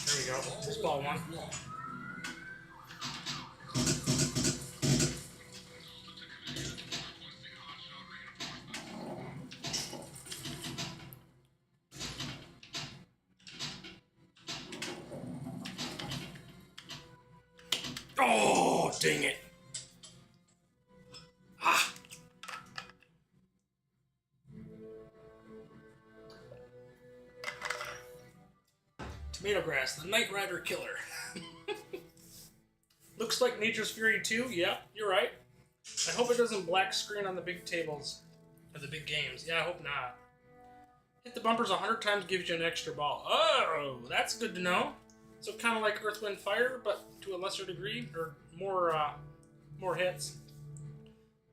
There we go. Just ball one. Oh, dang it. Ah. Tomato grass, the Night Rider killer. Looks like Nature's Fury 2. Yeah, you're right. I hope it doesn't black screen on the big tables or the big games. Yeah, I hope not. Hit the bumpers 100 times gives you an extra ball. Oh, that's good to know. So kind of like Earth, Wind, Fire, but to a lesser degree, or more hits.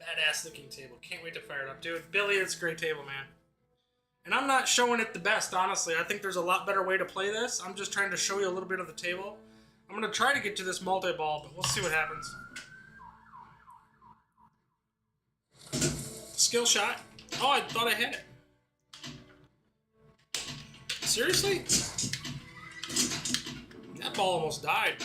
Badass looking table. Can't wait to fire it up, dude. Billy, it's a great table, man. And I'm not showing it the best, honestly. I think there's a lot better way to play this. I'm just trying to show you a little bit of the table. I'm going to try to get to this multi-ball, but we'll see what happens. Skill shot. Oh, I thought I had it. Seriously? That ball almost died.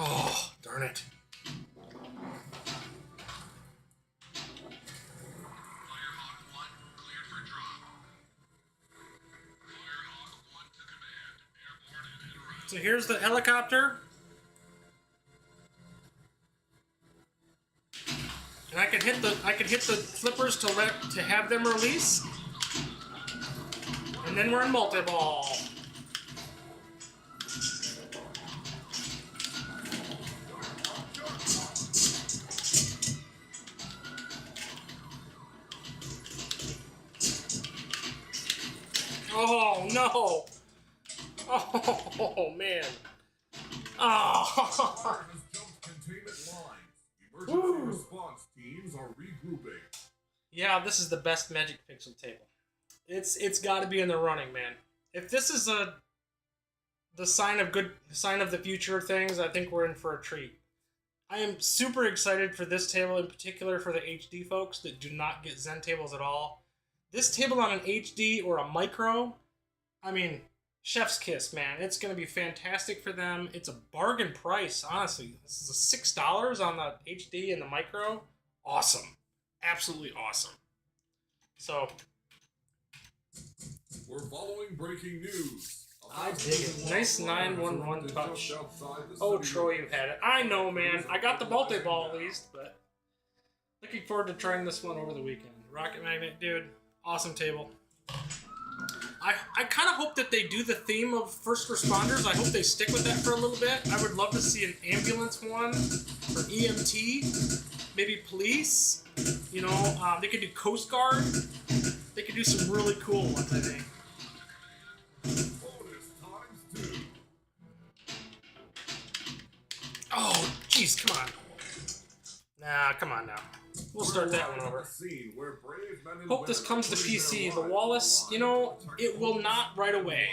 Oh, darn it. So here's the helicopter. And I can hit the flippers to have them release. And then we're in multi-ball. Oh no! Oh man. Oh. Fire has jumped containment lines. Emergency Woo. response teams are regrouping. Yeah, this is the best Magic Pixel table. It's got to be in the running, man. If this is the sign of the future of things, I think we're in for a treat. I am super excited for this table, in particular for the HD folks that do not get Zen tables at all. This table on an HD or a micro, I mean, chef's kiss, man. It's going to be fantastic for them. It's a bargain price, honestly. This is a $6 on the HD and the micro. Awesome. Absolutely awesome. So, We're following breaking news. I dig it. Nice 911 touch. Oh, Troy, you had it. I know, man. I got the multi-ball at least, but looking forward to trying this one over the weekend. Rocket Magnet, dude. Awesome table. I kind of hope that they do the theme of first responders. I hope they stick with that for a little bit. I would love to see an ambulance one or EMT, maybe police. You know, they could do Coast Guard. They could do some really cool ones, I think. Oh, jeez, come on. Nah, come on now. We'll start that one over. Hope this comes to PC. The Wallace, you know, it will not right away.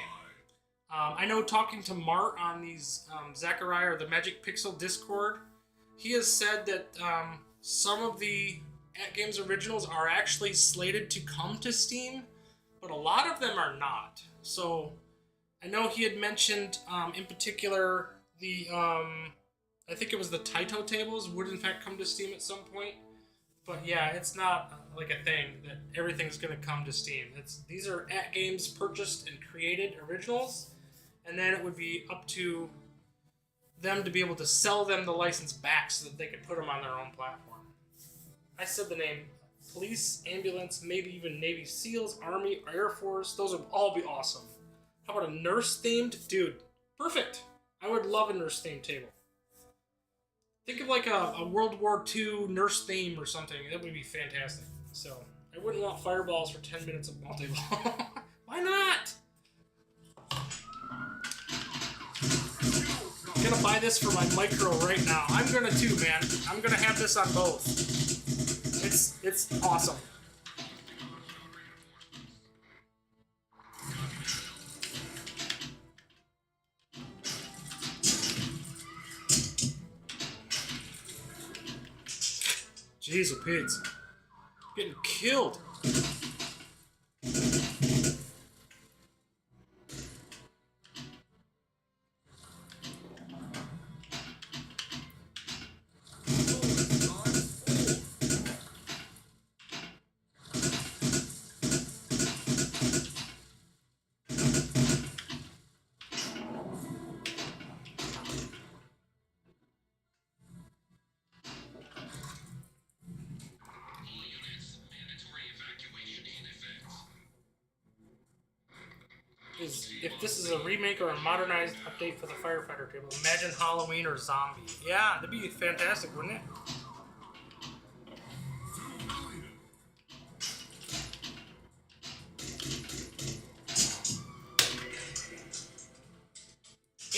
I know talking to Mart on these Zachariah or the Magic Pixel Discord, he has said that some of the Atgames originals are actually slated to come to Steam, but a lot of them are not. So I know he had mentioned in particular the I think it was the Taito tables would in fact come to Steam at some point. But yeah, it's not like a thing that everything's going to come to Steam. These are Atgames purchased and created originals, and then it would be up to them to be able to sell them the license back so that they could put them on their own platform. I said the name. Police, ambulance, maybe even Navy SEALs, Army, Air Force. Those would all be awesome. How about a nurse-themed? Dude, perfect. I would love a nurse-themed table. Think of like a World War II nurse theme or something. That would be fantastic. So, I wouldn't want fireballs for 10 minutes of multi-ball. Why not? I'm gonna buy this for my micro right now. I'm gonna too, man. I'm gonna have this on both. It's awesome. Jeez, oh Pete. Getting killed. If this is a remake or a modernized update for the Firefighter table, imagine Halloween or Zombie. Yeah, that'd be fantastic, wouldn't it?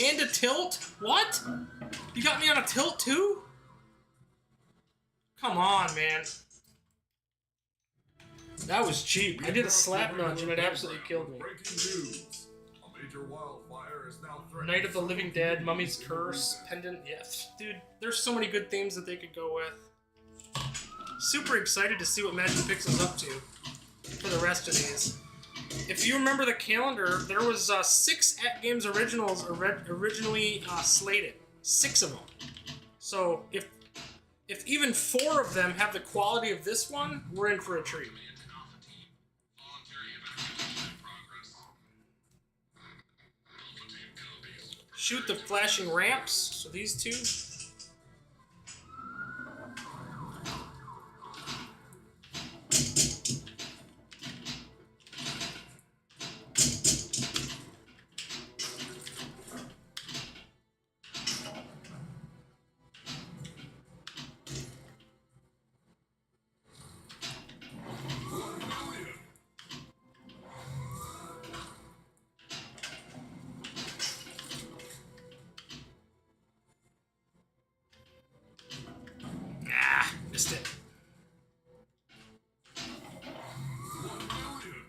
And a tilt? What? You got me on a tilt too? Come on, man. That was cheap. I did a slap nudge and it absolutely killed me. Night of the Living Dead, Mummy's Curse, Pendant. Yes, dude, there's so many good themes that they could go with. Super excited to see what Magic Pixel's up to for the rest of these. If you remember the calendar, there was 6 Atgames originals originally slated. 6 of them. So if even 4 of them have the quality of this one, we're in for a treat. Shoot the flashing ramps. So these 2. Missed it. 1 million.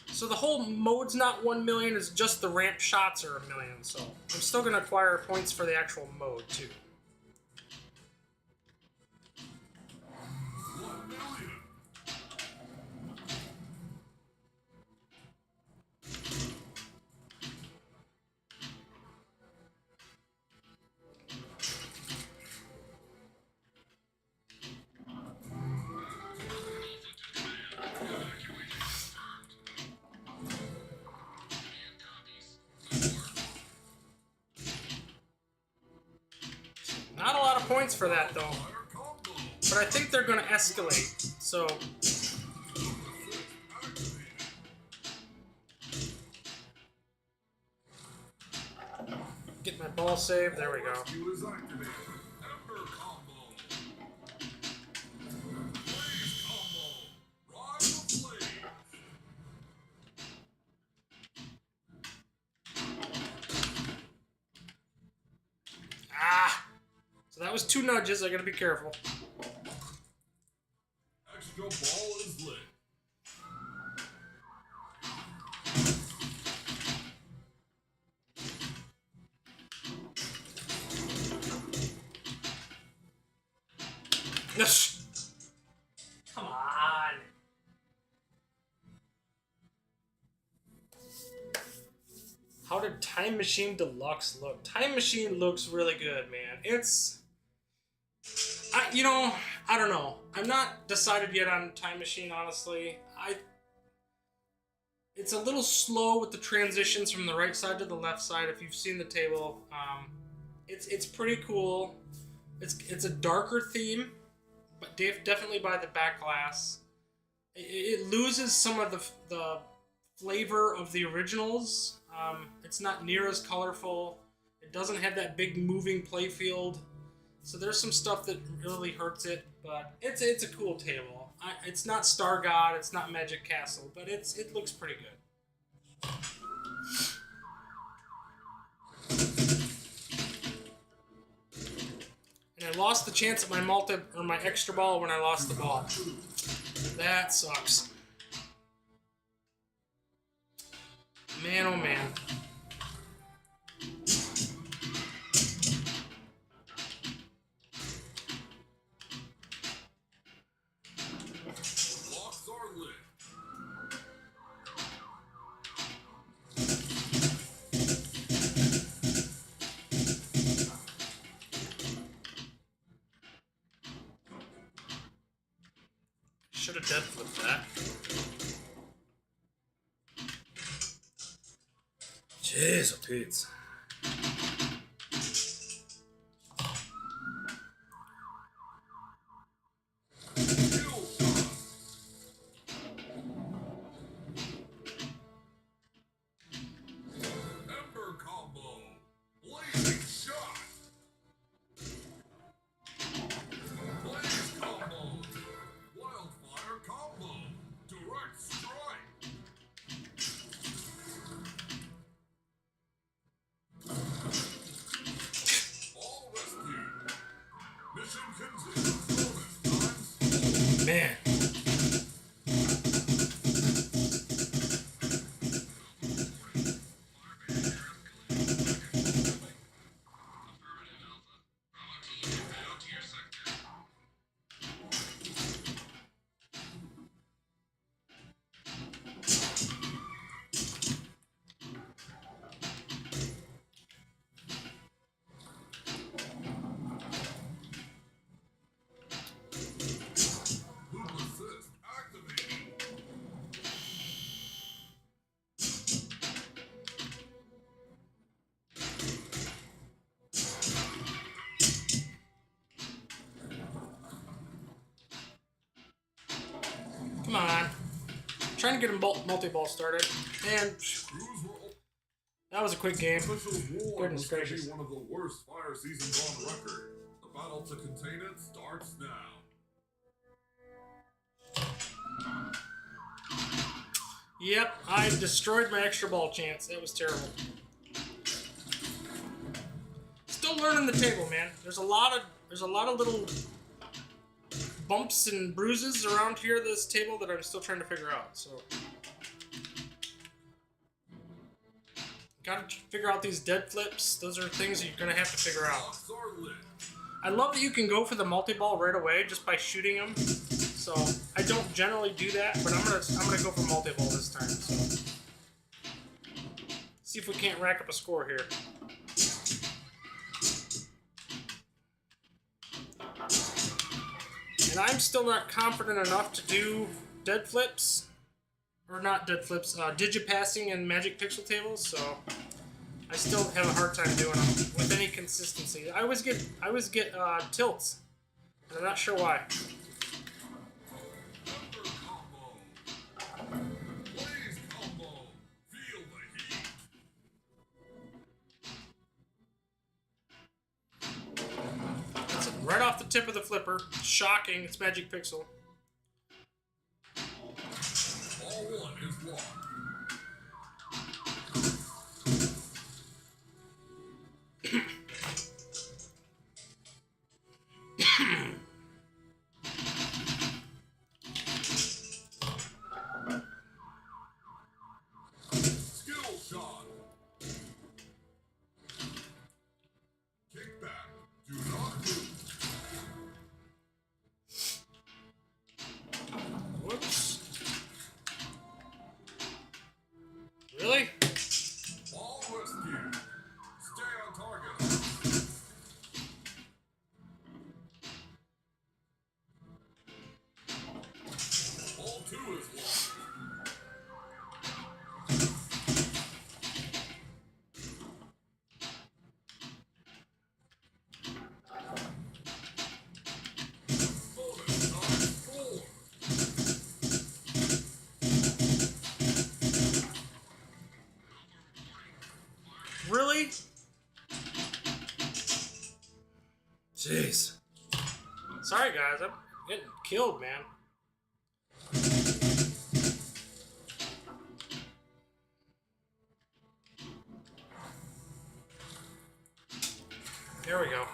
So the whole mode's not 1 million, it's just the ramp shots are 1 million, so I'm still going to acquire points for the actual mode, too. 1 million. Not a lot of points for that, though. Fire combo. But I think they're going to escalate, so... Get my ball saved, there we go. Rescue is activated. Ember combo. Blaze combo. Ride the blaze. Ah! So that was 2 nudges, I gotta be careful. Extra ball is lit. Yes! Come on! How did Time Machine Deluxe look? Time Machine looks really good, man. It's... I don't know. I'm not decided yet on Time Machine, honestly. It's a little slow with the transitions from the right side to the left side, if you've seen the table. It's pretty cool. It's a darker theme, but definitely by the back glass. It loses some of the flavor of the originals. It's not near as colorful. It doesn't have that big moving playfield. So there's some stuff that really hurts it, but it's a cool table. It's not Star God, it's not Magic Castle, but it looks pretty good. And I lost the chance at my extra ball when I lost the ball. That sucks. Man, oh man. Locks are lit. Should have death flipped that. Jeez, oh Pete. Kill shot. Ember combo. Blazing shot. Blaze combo. Wildfire combo. Direct strike. All rescued. Mission continues. Bonus times. Man. Loop assist activated. Come on. Trying to get a multi-ball started. And Crews were that was a quick game. Official war Goodness was going to gracious. be one of the worst fire seasons on record. The battle to contain it starts now. Yep, I destroyed my extra ball chance. That was terrible. Still still learning the table, man. There's a lot of little bumps and bruises around here, this table, that I'm still trying to figure out. So, gotta figure out these dead flips. Those are things you're gonna have to figure out. I love that you can go for the multi-ball right away just by shooting them. So I don't generally do that, but I'm gonna go for multi-ball this time. So see if we can't rack up a score here. And I'm still not confident enough to do dead flips, or not dead flips, digipassing and magic pixel tables. So I still have a hard time doing them with any consistency. I always get tilts, and I'm not sure why. That's it, right off the tip of the flipper. Shocking, it's magic pixel. All one is lost. Skill shot. Kick back. Do not move. Whoops. Really? Ball rescue. Stay on target. Ball 2 is lost. Bonus times 4. Really? Jeez. Sorry, guys. I'm getting killed, man. There we go.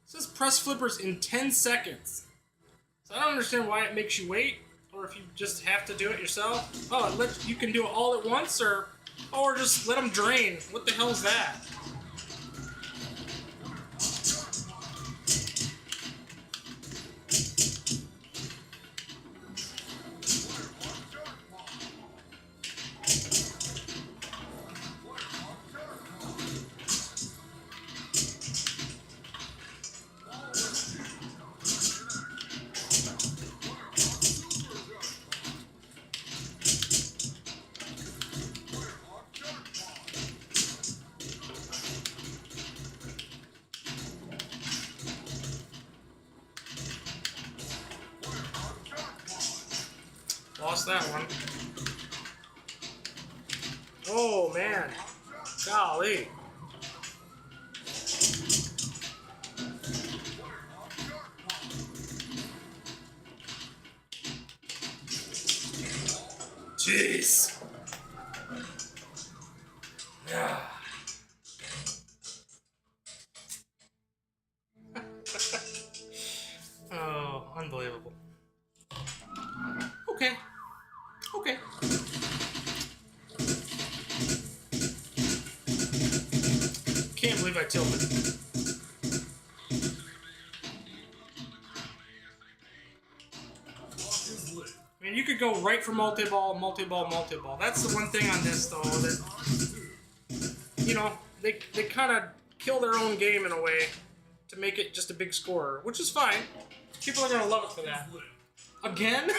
It says press flippers in 10 seconds. So I don't understand why it makes you wait, or if you just have to do it yourself. Oh, you can do it all at once, or just let them drain. What the hell is that? Lost that one. Oh, man. Golly. Jeez. Yeah. Oh, unbelievable. Okay. Okay. Can't believe I tilted. I mean, you could go right for multi-ball, multi-ball, multi-ball. That's the one thing on this, though, that, you know, they kind of kill their own game in a way to make it just a big scorer, which is fine. People are going to love it for that. Again?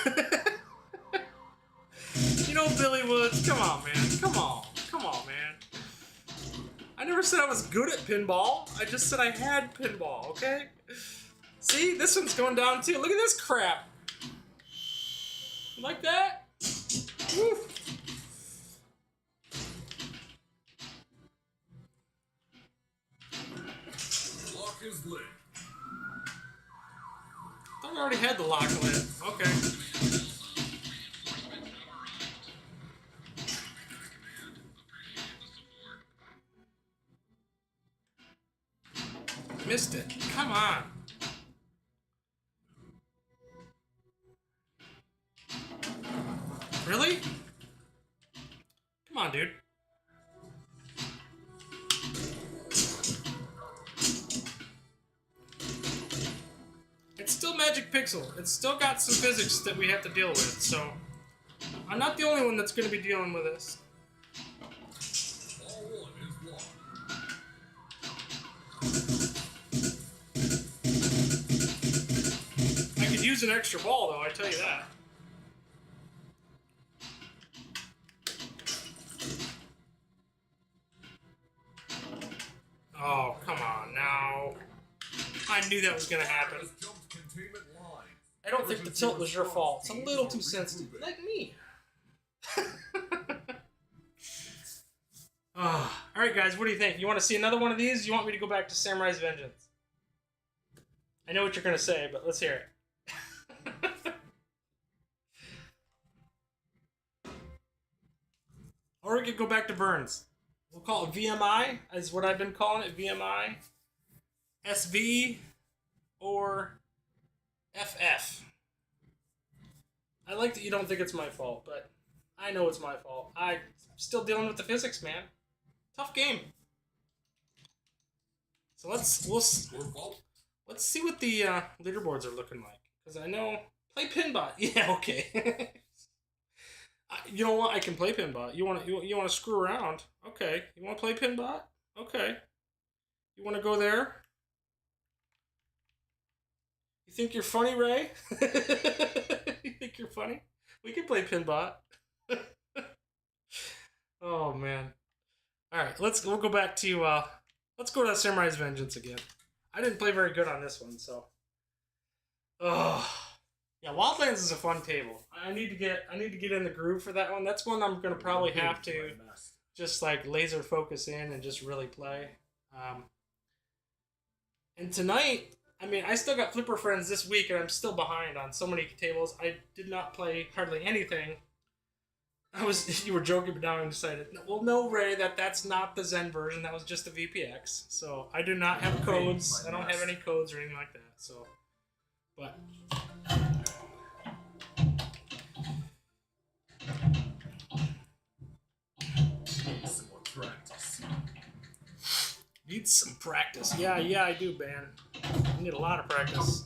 You know, Billy Woods, come on, man. Come on. Come on, man. I never said I was good at pinball. I just said I had pinball, okay? See? This one's going down, too. Look at this crap. You like that? Woo. Lock is lit. Don't we already had the lock lid. Okay. Missed it. Come on. Really? Come on, dude. It's still Magic Pixel. It's still got some physics that we have to deal with, so I'm not the only one that's going to be dealing with this. Ball 1 is locked. I could use an extra ball, though, I tell you that. Oh, come on now. I knew that was going to happen. Has jumped containment line. I don't think the tilt was your fault. It's a little too sensitive. Like me. Alright, guys, what do you think? You want to see another one of these? You want me to go back to Samurai's Vengeance? I know what you're going to say, but let's hear it. Or we could go back to Burns. We'll call it VMI, is what I've been calling it. VMI, SV, or FF. I like that you don't think it's my fault, but I know it's my fault. I'm still dealing with the physics, man. Tough game. So let's see what the leaderboards are looking like, because I know play Pinbot. Yeah, okay. You know what? I can play Pinbot. You want to screw around? Okay. You want to play Pinbot? Okay. You want to go there? You think you're funny, Ray? You think you're funny? We can play Pinbot. Oh man. All right, we'll go back to let's go to Samurai's Vengeance again. I didn't play very good on this one, so. Oh. Yeah, Wildlands is a fun table. I need to get in the groove for that one. That's one I'm gonna probably have to just like laser focus in and just really play. And tonight, I mean, I still got Flipper Friends this week, and I'm still behind on so many tables. I did not play hardly anything. You were joking, but now I decided. Well, no, Ray, that's not the Zen version. That was just the VPX. So I do not have codes. I don't have any codes or anything like that. So, but. Need some practice. Yeah, I do, man. I need a lot of practice.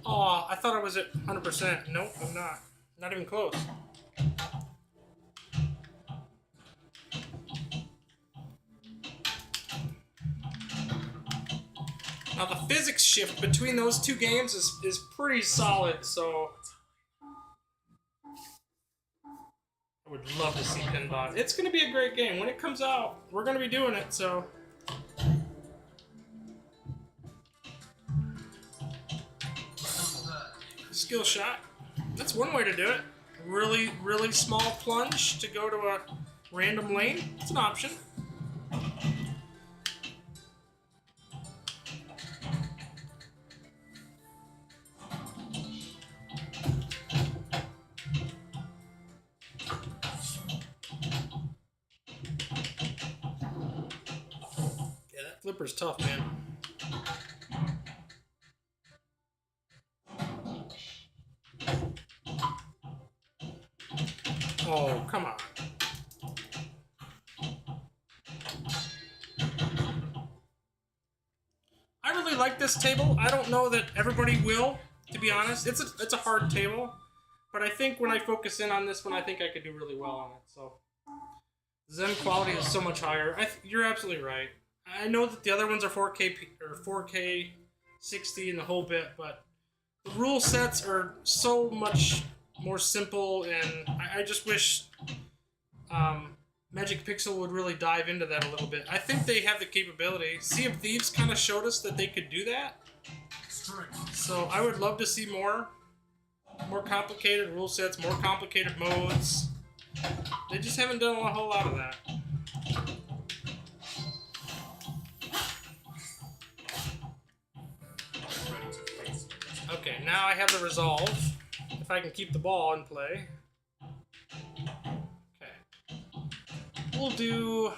Oh, I thought I was at 100%. Nope, I'm not. Not even close. Now the physics shift between those two games is pretty solid, so I would love to see Pinbot. It's going to be a great game. When it comes out, we're going to be doing it, so. Skill shot. That's one way to do it. Really, really small plunge to go to a random lane. It's an option. Flipper's tough, man. Oh, come on. I really like this table. I don't know that everybody will, to be honest. It's a hard table, but I think when I focus in on this one, I think I could do really well on it. So, Zen quality is so much higher. You're absolutely right. I know that the other ones are 4K or 4K 60 and the whole bit, but the rule sets are so much more simple, and I just wish Magic Pixel would really dive into that a little bit. I think they have the capability. Sea of Thieves kind of showed us that they could do that. So I would love to see more complicated rule sets, more complicated modes. They just haven't done a whole lot of that. Okay, now I have the resolve. If I can keep the ball in play. Okay. We'll do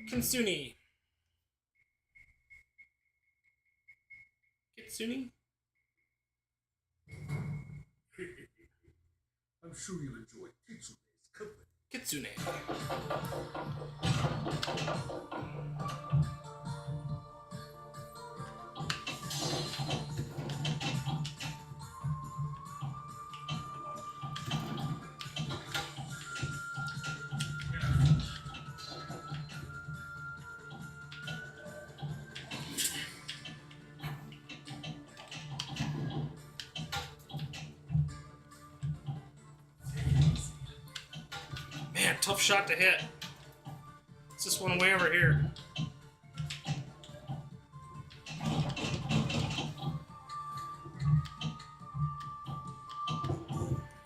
Kitsune. Kitsune? I'm sure you'll enjoy Kitsune's company. Kitsune. Man, tough shot to hit. It's this one way over here.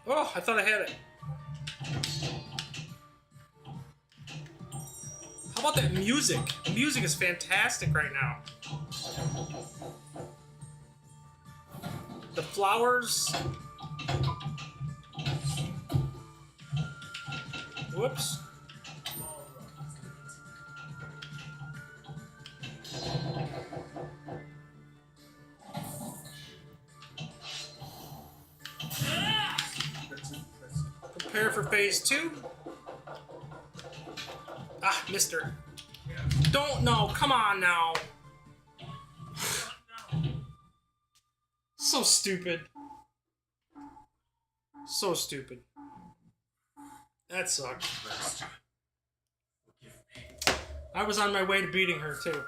Oh, I thought I had it. How about that music? The music is fantastic right now. The flowers. Whoops. Prepare for phase 2. Ah, mister. Don't know. Come on now. So stupid. So stupid. That sucked. I was on my way to beating her, too.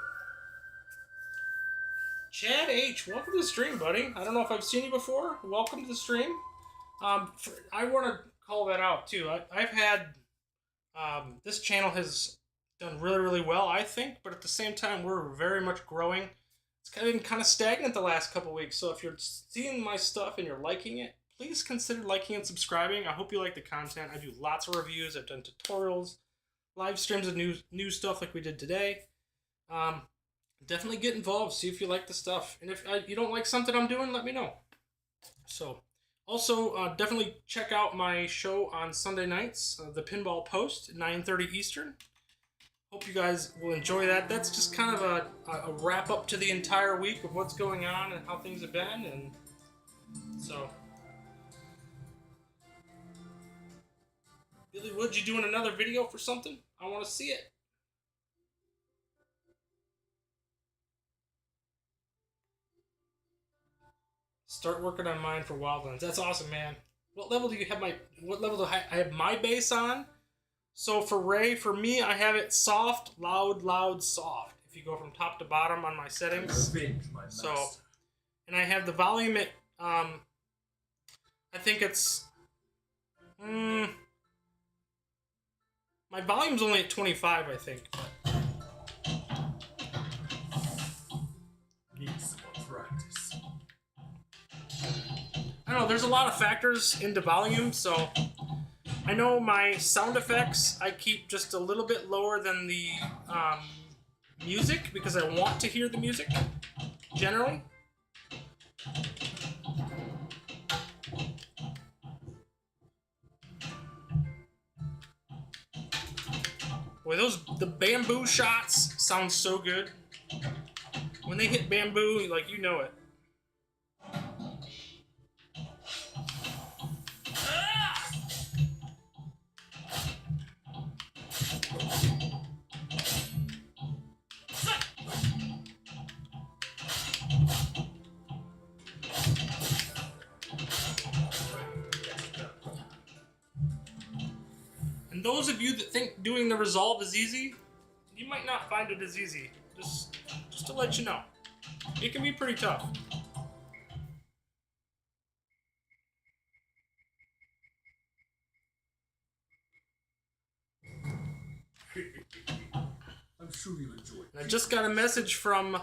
Chad H., welcome to the stream, buddy. I don't know if I've seen you before. Welcome to the stream. I want to call that out, too. I've had... this channel has done really, really well, I think, but at the same time, we're very much growing. It's been kind of stagnant the last couple weeks, so if you're seeing my stuff and you're liking it, please consider liking and subscribing. I hope you like the content. I do lots of reviews. I've done tutorials, live streams of new stuff like we did today. Definitely get involved. See if you like the stuff. And if you don't like something I'm doing, let me know. So, also, definitely check out my show on Sunday nights, The Pinball Post, 9:30 Eastern. Hope you guys will enjoy that. That's just kind of a wrap-up to the entire week of what's going on and how things have been. And so... Billy Wood, you doing another video for something? I want to see it. Start working on mine for Wildlands. That's awesome, man. What level do you have what level do I have my bass on? So for Ray, for me, I have it soft, loud, loud, soft. If you go from top to bottom on my settings. So, and I have the volume at, I think it's, my volume's only at 25, I think. Need some more practice. I don't know, there's a lot of factors into volume, so I know my sound effects I keep just a little bit lower than the music because I want to hear the music, generally. Boy, the bamboo shots sound so good. When they hit bamboo, like, you know it. And those of you that think doing the resolve is easy, you might not find it as easy. Just to let you know. It can be pretty tough. I'm sure you'll enjoy it. And I just got a message from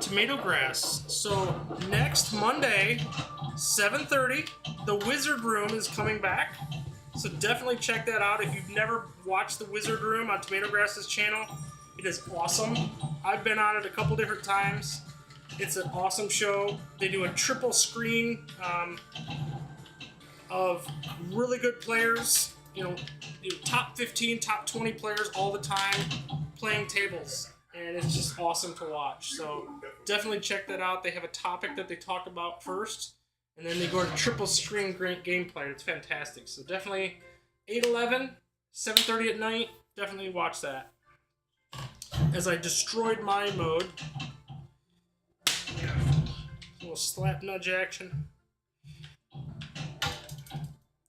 Tomato Grass. So next Monday, 7:30, the Wizard Room is coming back. So definitely check that out. If you've never watched the Wizard Room on Tomato Grass's channel, it is awesome. I've been on it a couple different times. It's an awesome show. They do a triple screen of really good players. You know, top 15, top 20 players all the time playing tables. And it's just awesome to watch. So definitely check that out. They have a topic that they talk about first, and then they go to triple screen gameplay. It's fantastic. So definitely 8/11, 7:30 at night. Definitely watch that. As I destroyed my mode. A little slap nudge action.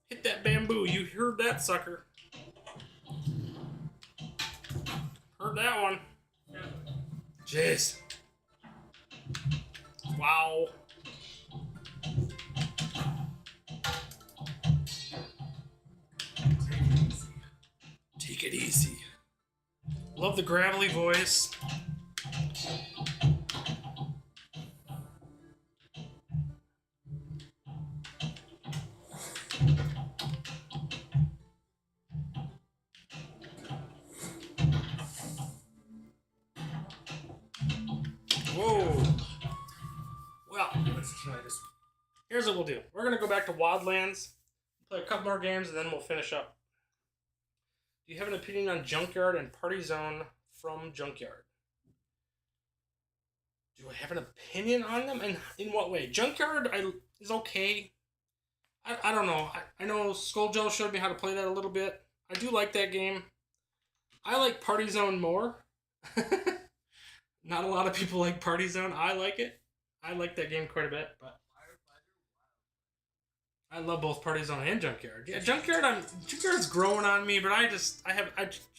Hit that bamboo. You heard that, sucker. Heard that one. Jeez. Wow. Take it easy. Love the gravelly voice. Whoa. Well, Let's try this. here's what we'll do. We're going to go back to Wildlands, play a couple more games, and then we'll finish up. Do you have an opinion on Junkyard and Party Zone from Junkyard? Do I have an opinion on them? And in what way? Junkyard is okay. I don't know. I know Skullgel showed me how to play that a little bit. I do like that game. I like Party Zone more. Not a lot of people like Party Zone. I like it. I like that game quite a bit, but I love both Party Zone and Junkyard. Yeah, Junkyard's growing on me, but I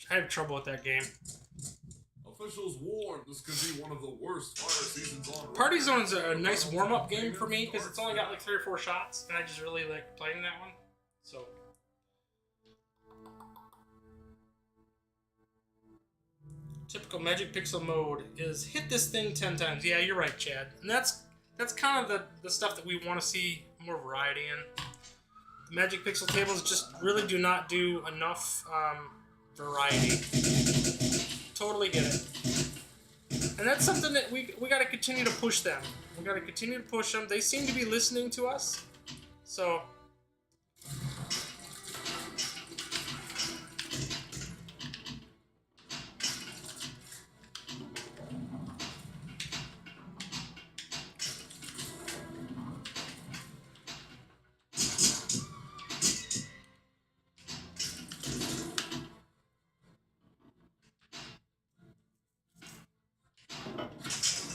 have trouble with that game. Officials warn this could be one of the worst fire seasons on record. Party Zone's a nice warm-up game for me because it's only got like 3 or 4 shots, and I just really like playing that one. So. Typical Magic Pixel mode is hit this thing 10 times. Yeah, you're right, Chad. And that's kind of the stuff that we want to see more variety in. The Magic Pixel tables just really do not do enough variety. Totally get it. And that's something that we got to continue to push them. We got to continue to push them. They seem to be listening to us. So.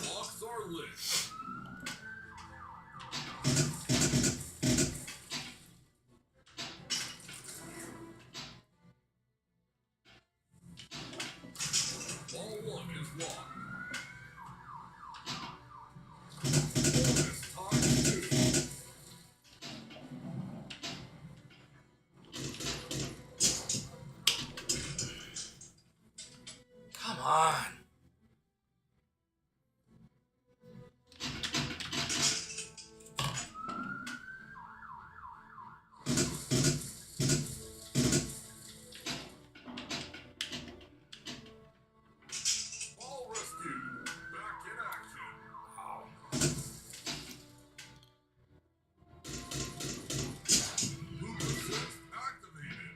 Locks are lit. Ball 1 is locked. Bonus time 2. Come on. Ball rescued. Back in action. Wow. Loop assist activated.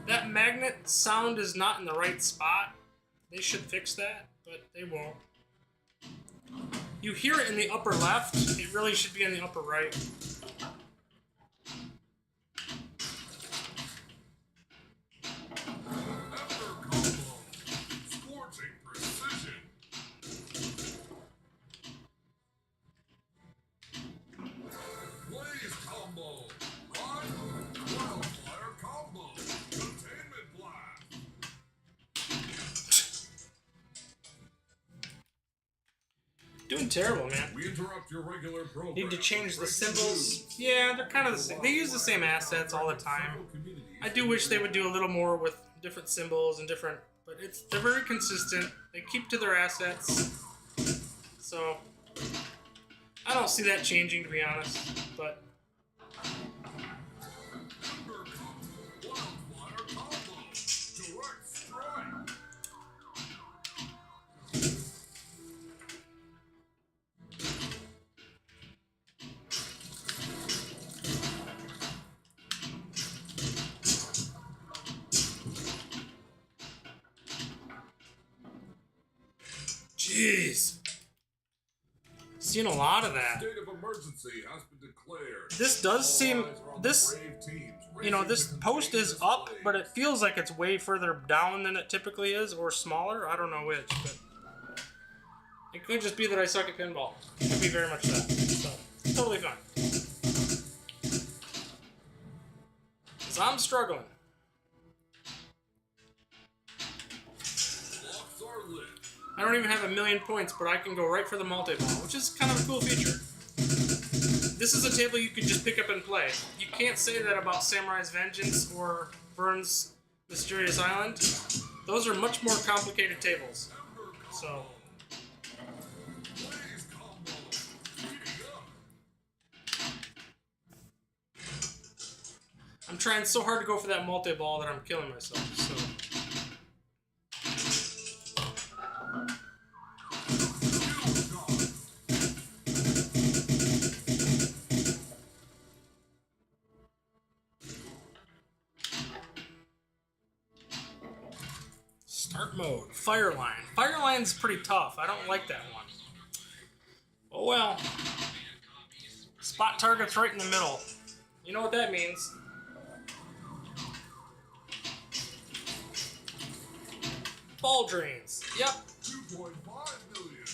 That magnet sound is not in the right spot. They should fix that, but they won't. You hear it in the upper left. It really should be in the upper right. After combo. Scorching precision. Blaze combo. Run. Wildfire combo. Containment blast. Doing terrible, man. We interrupt your regular program. Need to change the Breaking symbols. news. Yeah, they're kind of the same. They use the same assets all the time. I do wish they would do a little more with different symbols and different, but they're very consistent. They keep to their assets. So I don't see that changing, to be honest. But Wildfire combo. Direct strike. jeez, seen a lot of that. State of emergency has been declared. This does All seem eyes are on the this. brave teams You know, racing this to contain post is this up, blaze. but it feels like it's way further down than it typically is, or smaller. I don't know which, but it could just be that I suck at pinball. It could be very much that. So, totally fine. 'Cause I'm struggling. Locks are lit. I don't even have 1,000,000 points, but I can go right for the multi-ball, which is kind of a cool feature. This is a table you could just pick up and play. You can't say that about Samurai's Vengeance or Verne's Mysterious Island. Those are much more complicated tables. So, Blaze combo. Heating up. I'm trying so hard to go for that multi-ball that I'm killing myself. So, start mode. Fireline. Fireline's pretty tough. I don't like that one. Oh well. Spot targets right in the middle. You know what that means. Ball drains. Yep. 2.5 million.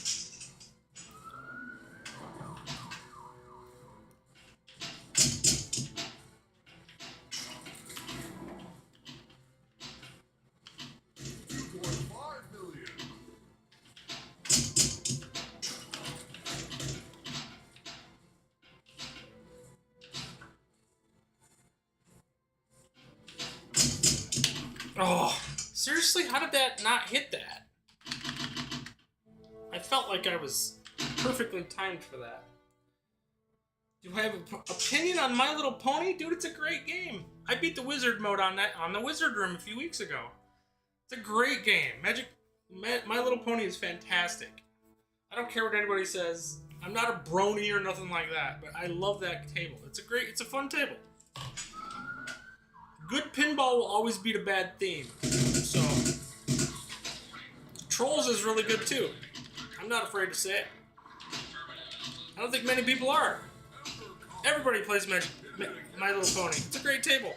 $2.5 million. Oh, seriously? How did that not hit that? I felt like I was perfectly timed for that. Do I have an opinion on My Little Pony? Dude, it's a great game. I beat the Wizard mode on the Wizard Room a few weeks ago. It's a great game. My Little Pony is fantastic. I don't care what anybody says. I'm not a brony or nothing like that, but I love that table. It's a fun table. Good pinball will always beat a bad theme. So, Trolls is really good too. I'm not afraid to say it. I don't think many people are. Everybody plays My Little Pony. It's a great table.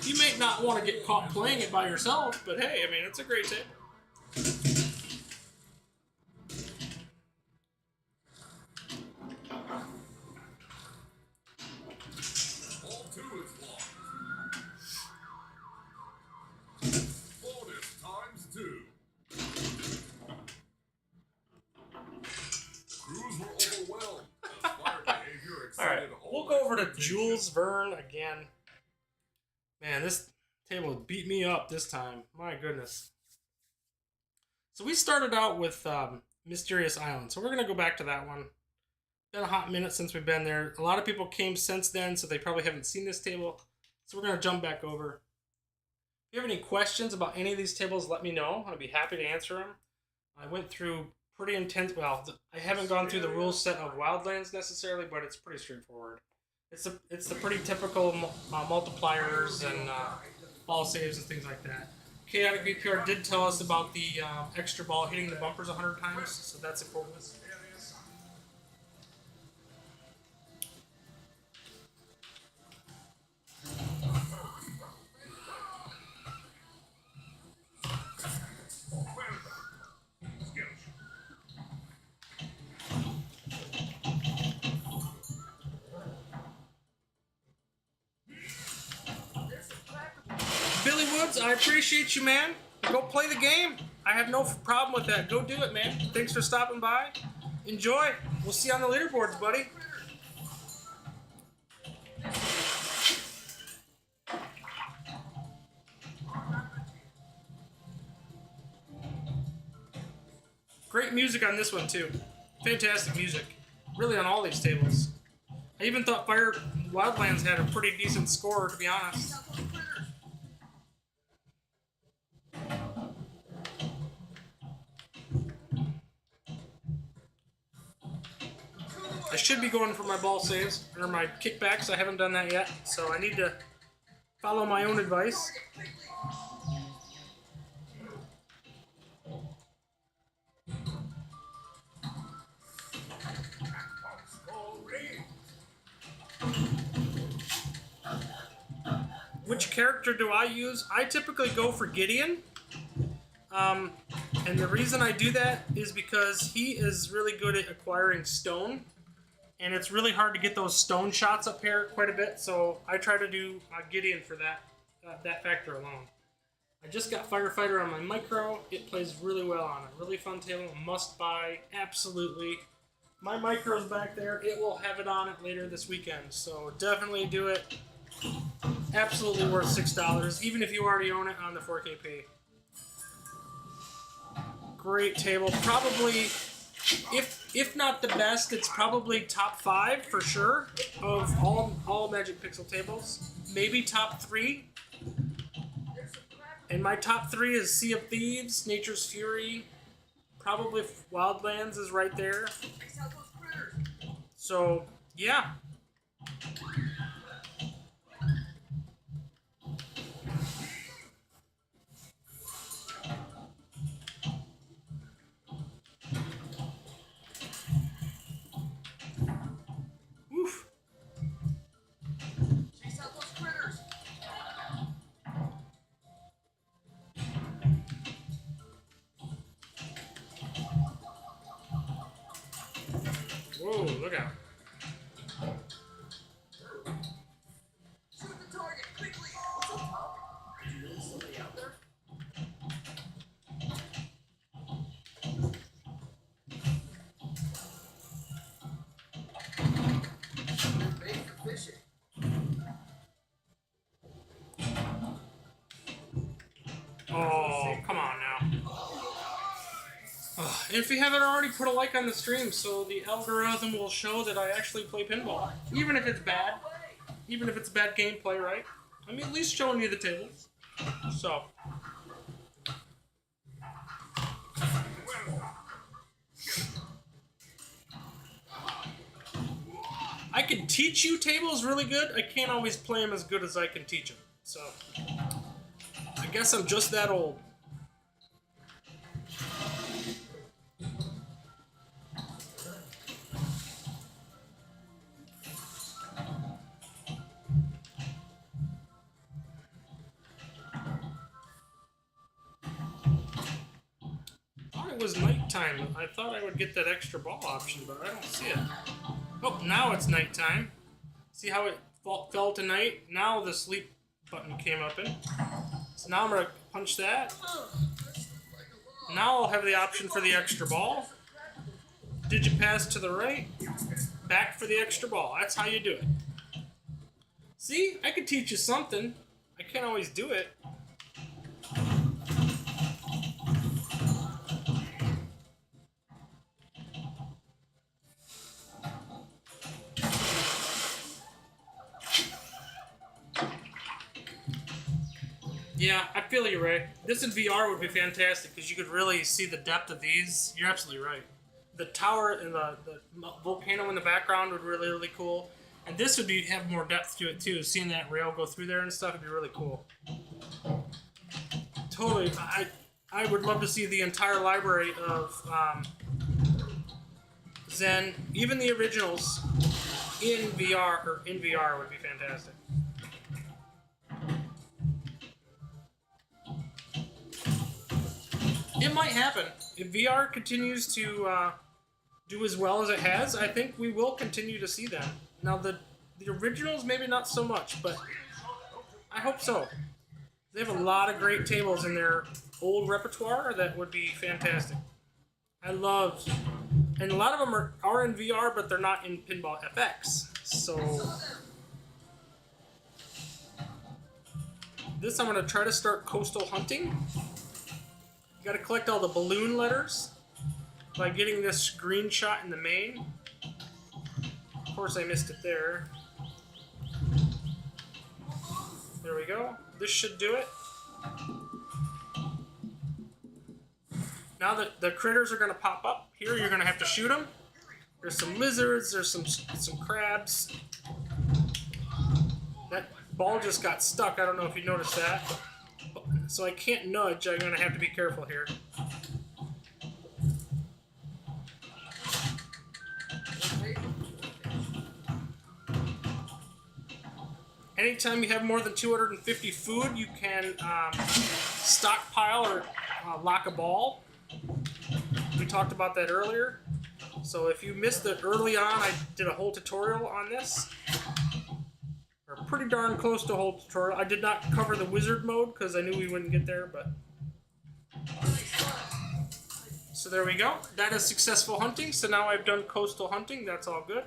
You may not want to get caught playing it by yourself, but hey, I mean, it's a great table. Ball 2 is locked. Bonus times 2. Crews were overwhelmed. as fire behavior Alright, exceeded all we'll go over to expectations. Jules Verne again. Man, this table beat me up this time. My goodness. So we started out with Mysterious Island. So we're going to go back to that one. Been a hot minute since we've been there. A lot of people came since then, so they probably haven't seen this table. So we're going to jump back over. If you have any questions about any of these tables, let me know. I'll be happy to answer them. I went through pretty intense. Well, I haven't gone through the rule set of Wildlands necessarily, but it's pretty straightforward. It's the pretty typical multipliers and ball saves and things like that. Chaotic VPR did tell us about the extra ball hitting the bumpers 100 times, so that's important. Billy Woods, I appreciate you, man. Go play the game. I have no problem with that. Go do it, man. Thanks for stopping by. Enjoy. We'll see you on the leaderboards, buddy. Great music on this one, too. Fantastic music. Really on all these tables. I even thought Fire Wildlands had a pretty decent score, to be honest. I should be going for my ball saves, or my kickbacks. I haven't done that yet, so I need to follow my own advice. Which character do I use? I typically go for Gideon. And the reason I do that is because he is really good at acquiring stone. And it's really hard to get those stone shots up here quite a bit. So I try to do Gideon for that factor alone. I just got Firefighter on my micro. It plays really well on it. Really fun table. Must buy. Absolutely. My micro's back there. It will have it on it later this weekend. So definitely do it. Absolutely worth $6, even if you already own it on the 4KP. Great table. Probably, if not the best, it's probably top 5 for sure of all Magic Pixel tables. Maybe top 3. And my top 3 is Sea of Thieves, Nature's Fury, probably Wildlands is right there. So, yeah. Oof. Chase out those critters. Whoa, look out. Shoot the target quickly. What's up, Tom? Did you notice somebody out there? They're bait for fishing. Oh, come on now. And if you haven't already, put a like on the stream so the algorithm will show that I actually play pinball. Even if it's bad. Even if it's bad gameplay, right? I mean, at least showing you the tables. So. I can teach you tables really good. I can't always play them as good as I can teach them. So. I guess I'm just that old. It was nighttime. I thought I would get that extra ball option, but I don't see it. Oh, now it's nighttime. See how it fell to night? Now the sleep button came up in. So now I'm going to punch that. Now I'll have the option for the extra ball. Digit pass to the right. Back for the extra ball. That's how you do it. See? I could teach you something. I can't always do it. Yeah, I feel you, Ray. This in VR would be fantastic because you could really see the depth of these. You're absolutely right. The tower and the volcano in the background would be really, really cool. And this would be have more depth to it too. Seeing that rail go through there and stuff would be really cool. Totally. I would love to see the entire library of Zen, even the originals, in VR would be fantastic. It might happen. If VR continues to do as well as it has, I think we will continue to see them. Now, the originals, maybe not so much, but I hope so. They have a lot of great tables in their old repertoire, that would be fantastic. I love, and a lot of them are in VR, but they're not in Pinball FX. So this I'm going to try to start coastal hunting. You got to collect all the balloon letters by getting this green shot in the main. Of course, I missed it there. There we go. This should do it. Now that the critters are going to pop up here, you're going to have to shoot them. There's some lizards. There's some crabs. That ball just got stuck. I don't know if you noticed that. So I can't nudge. I'm going to have to be careful here. Anytime you have more than 250 food, you can stockpile or lock a ball. We talked about that earlier. So if you missed it early on, I did a whole tutorial on this. Or pretty darn close to a whole tutorial. I did not cover the wizard mode because I knew we wouldn't get there, but... So there we go. That is successful hunting. So now I've done coastal hunting. That's all good.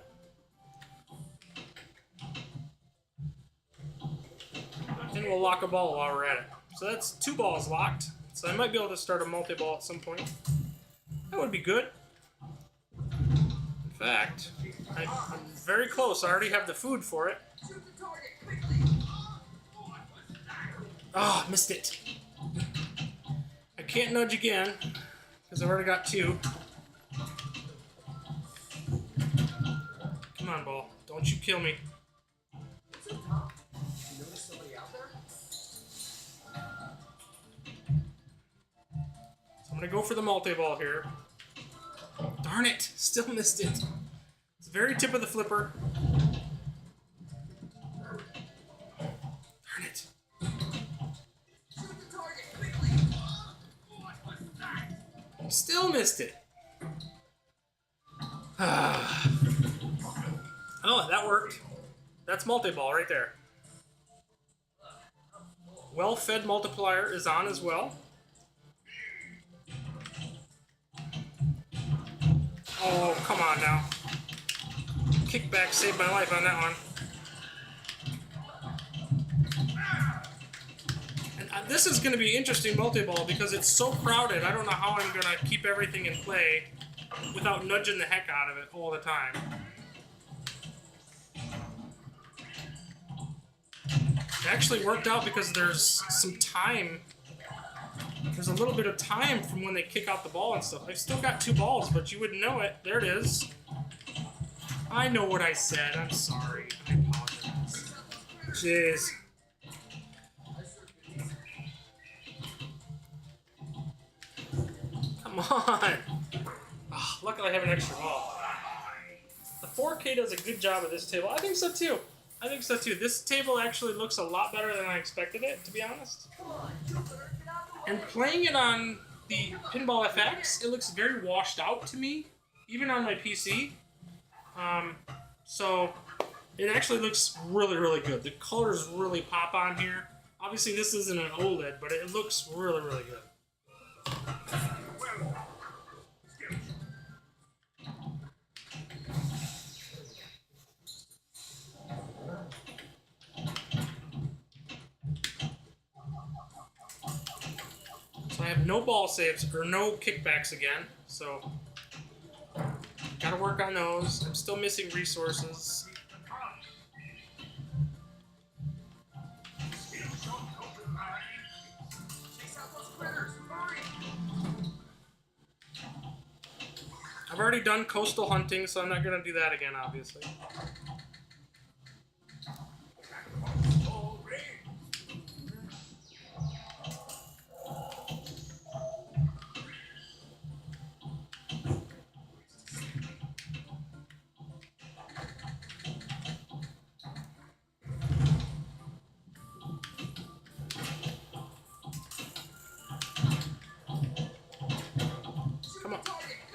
And we'll lock a ball while we're at it. So that's 2 balls locked. So I might be able to start a multi-ball at some point. That would be good. In fact, I'm very close. I already have the food for it. Oh, missed it. I can't nudge again, because I've already got 2. Come on, ball. Don't you kill me. I'm going to go for the multi-ball here. Darn it! Still missed it. It's the very tip of the flipper. Darn it. Still missed it. Oh, that worked. That's multi-ball right there. Well-fed multiplier is on as well. Oh, come on now. Kickback saved my life on that one. And this is going to be interesting multi-ball because it's so crowded. I don't know how I'm going to keep everything in play without nudging the heck out of it all the time. It actually worked out because there's some time. There's a little bit of time from when they kick out the ball and stuff. I've still got 2 balls, but you wouldn't know it. There it is. I know what I said. I'm sorry. I apologize. Jeez. Come on. Oh, luckily I have an extra ball. The 4K does a good job of this table. I think so too. I think so too. This table actually looks a lot better than I expected it, to be honest. And playing it on the Pinball FX, it looks very washed out to me, even on my PC. So it actually looks really, really good. The colors really pop on here. Obviously, this isn't an OLED, but it looks really, really good. So I have no ball saves, or no kickbacks again, so gotta work on those. I'm still missing resources. I've already done coastal hunting, so I'm not gonna do that again, obviously.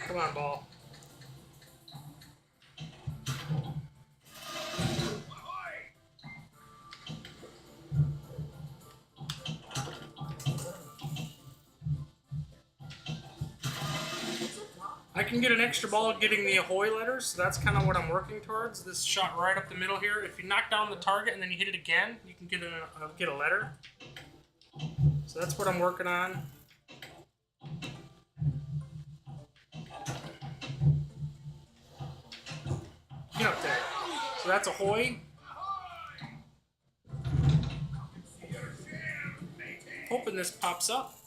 Come on, ball. I can get an extra ball getting the ahoy letters, so that's kind of what I'm working towards. This shot right up the middle here. If you knock down the target and then you hit it again, you can get a letter. So that's what I'm working on. Get up there. So that's ahoy. Hoping this pops up.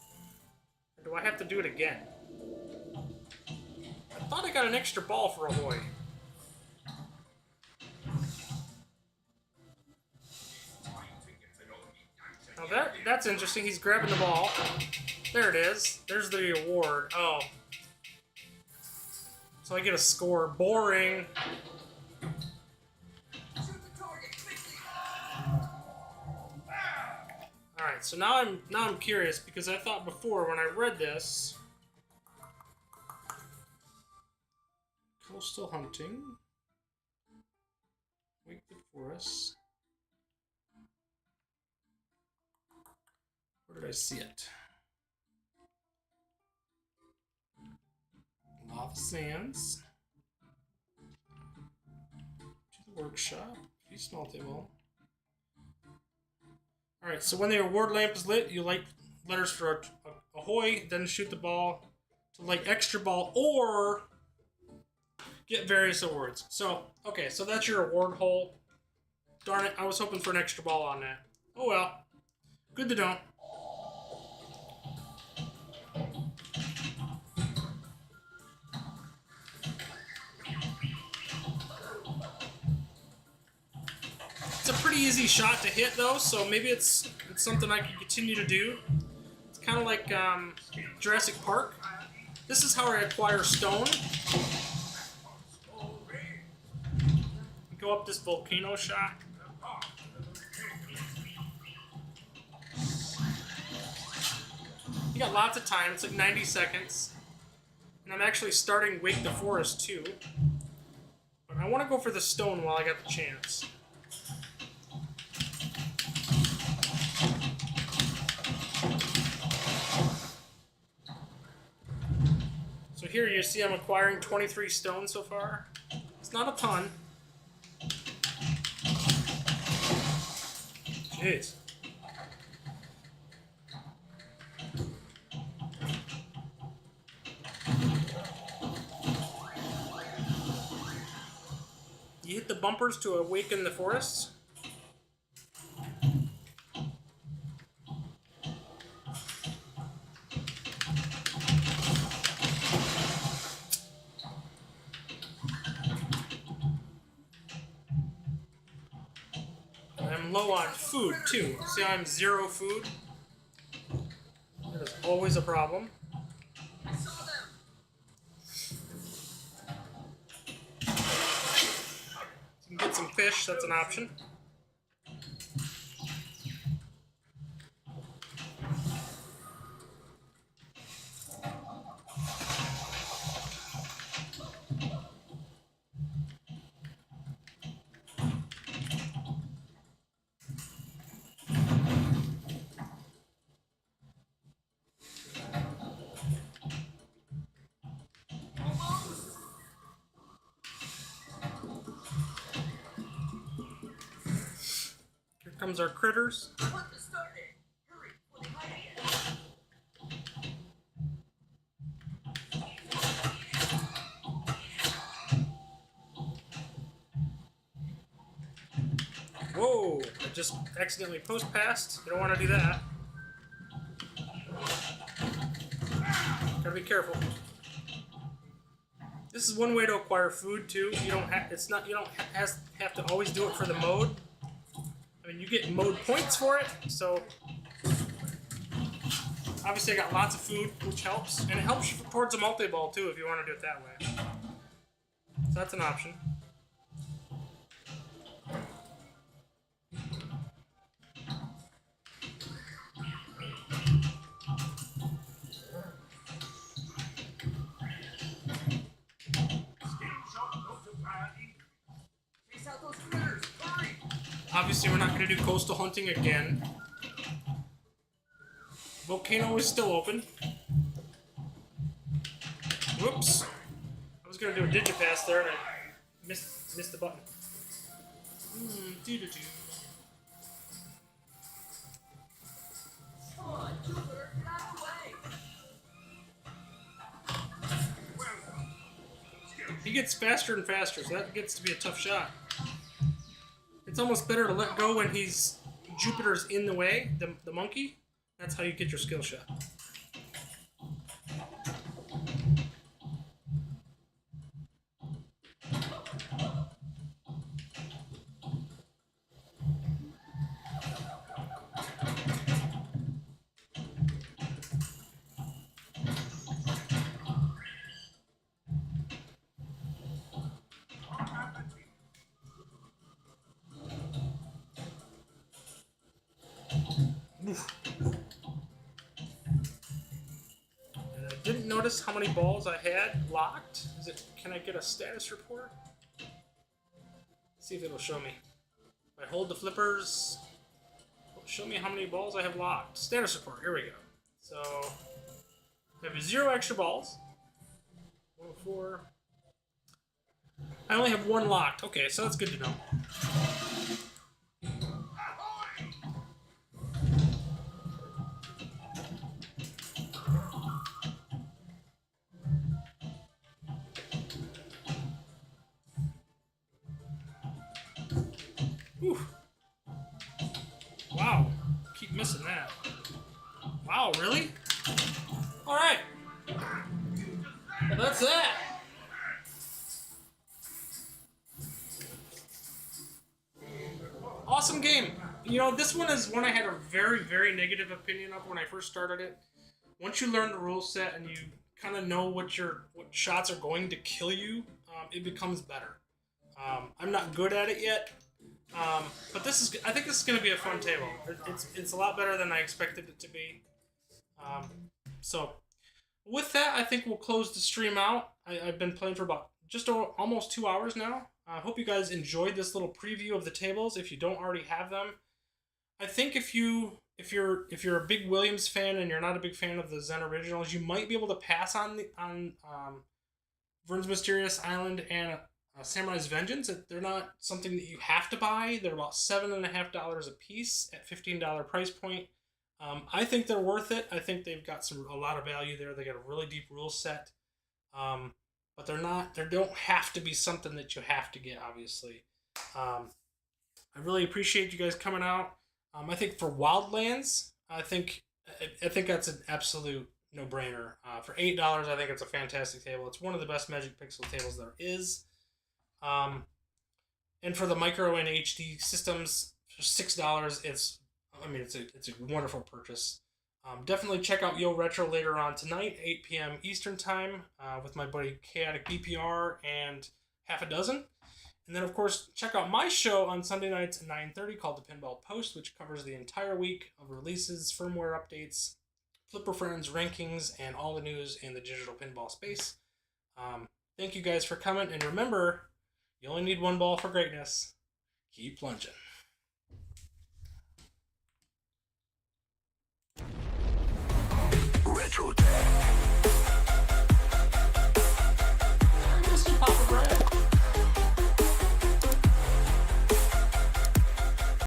Or do I have to do it again? I thought I got an extra ball for ahoy. Now that's interesting. He's grabbing the ball. There it is. There's the award. Oh. So I get a score. Boring. Alright, so now I'm curious because I thought before when I read this, coastal hunting, wake the forest. Where did I see it? Lava Sands. To the workshop. Feast small table. Alright, so when the award lamp is lit, you light letters for ahoy, then shoot the ball to light extra ball, or get various awards. So, okay, so that's your award hole. Darn it, I was hoping for an extra ball on that. Oh well. Good to know. It's a pretty easy shot to hit though, so maybe it's something I can continue to do. It's kind of like Jurassic Park. This is how I acquire stone. Go up this volcano shot. You got lots of time, it's like 90 seconds. And I'm actually starting Wake the Forest too. But I want to go for the stone while I got the chance. So here you see I'm acquiring 23 stone so far. It's not a ton. Jeez. You hit the bumpers to awaken the forests. I'm low on food too. See how I'm 0 food? That is always a problem. I saw them. You can get some fish, that's an option. Here comes our critters. Hunt has started. Hurry, before they hide again. Whoa! I just accidentally post-passed. You don't want to do that. Gotta be careful. This is one way to acquire food too. You don't have. It's not. You don't have to always do it for the mode. I mean, you get mode points for it. So obviously, I got lots of food, which helps, and it helps you towards a multi-ball too if you want to do it that way. So that's an option. Chase out those critters. Hurry. Obviously, we're not going to do coastal hunting again. Volcano is still open. Whoops. gonna do a digipass there and I missed the button. Doo-doo-doo. Come on, Jupiter, get out of the way. He gets faster and faster, so that gets to be a tough shot. It's almost better to let go when Jupiter's in the way, the monkey. That's how you get your skill shot. And I didn't notice how many balls I had locked. Can I get a status report? See if it'll show me. If I hold the flippers, it'll show me how many balls I have locked. Status report, here we go. So, I have 0 extra balls. 104. I only have 1 locked. Okay, so that's good to know. Whew. Wow, keep missing that. Wow, really? Alright. Well, that's that. Awesome game. You know, this one is one I had a very, very negative opinion of when I first started it. Once you learn the rule set and you kind of know what shots are going to kill you, it becomes better. I'm not good at it yet. But I think this is going to be a fun table. It's a lot better than I expected it to be. So, with that, I think we'll close the stream out. I've been playing for about almost 2 hours now. I hope you guys enjoyed this little preview of the tables. If you don't already have them, I think if you're a big Williams fan and you're not a big fan of the Zen originals, you might be able to pass on Verne's Mysterious Island and Samurai's Vengeance. They're not something that you have to buy. They're about $7.50 a piece at $15 price point. I think they're worth it. I think they've got a lot of value there. They got a really deep rule set, but they don't have to be something that you have to get. Obviously, I really appreciate you guys coming out. I think for Wildlands, I think that's an absolute no-brainer. For $8, I think it's a fantastic table. It's one of the best Magic Pixel tables there is. And for the micro and HD systems, for $6, it's a wonderful purchase. Definitely check out Yo Retro later on tonight, 8 p.m. Eastern Time, with my buddy Chaotic BPR and half a dozen. And then, of course, check out my show on Sunday nights at 9:30 called The Pinball Post, which covers the entire week of releases, firmware updates, Flipper Friends rankings, and all the news in the digital pinball space. Thank you guys for coming, and remember, you only need 1 ball for greatness. Keep plunging. Retro Tech.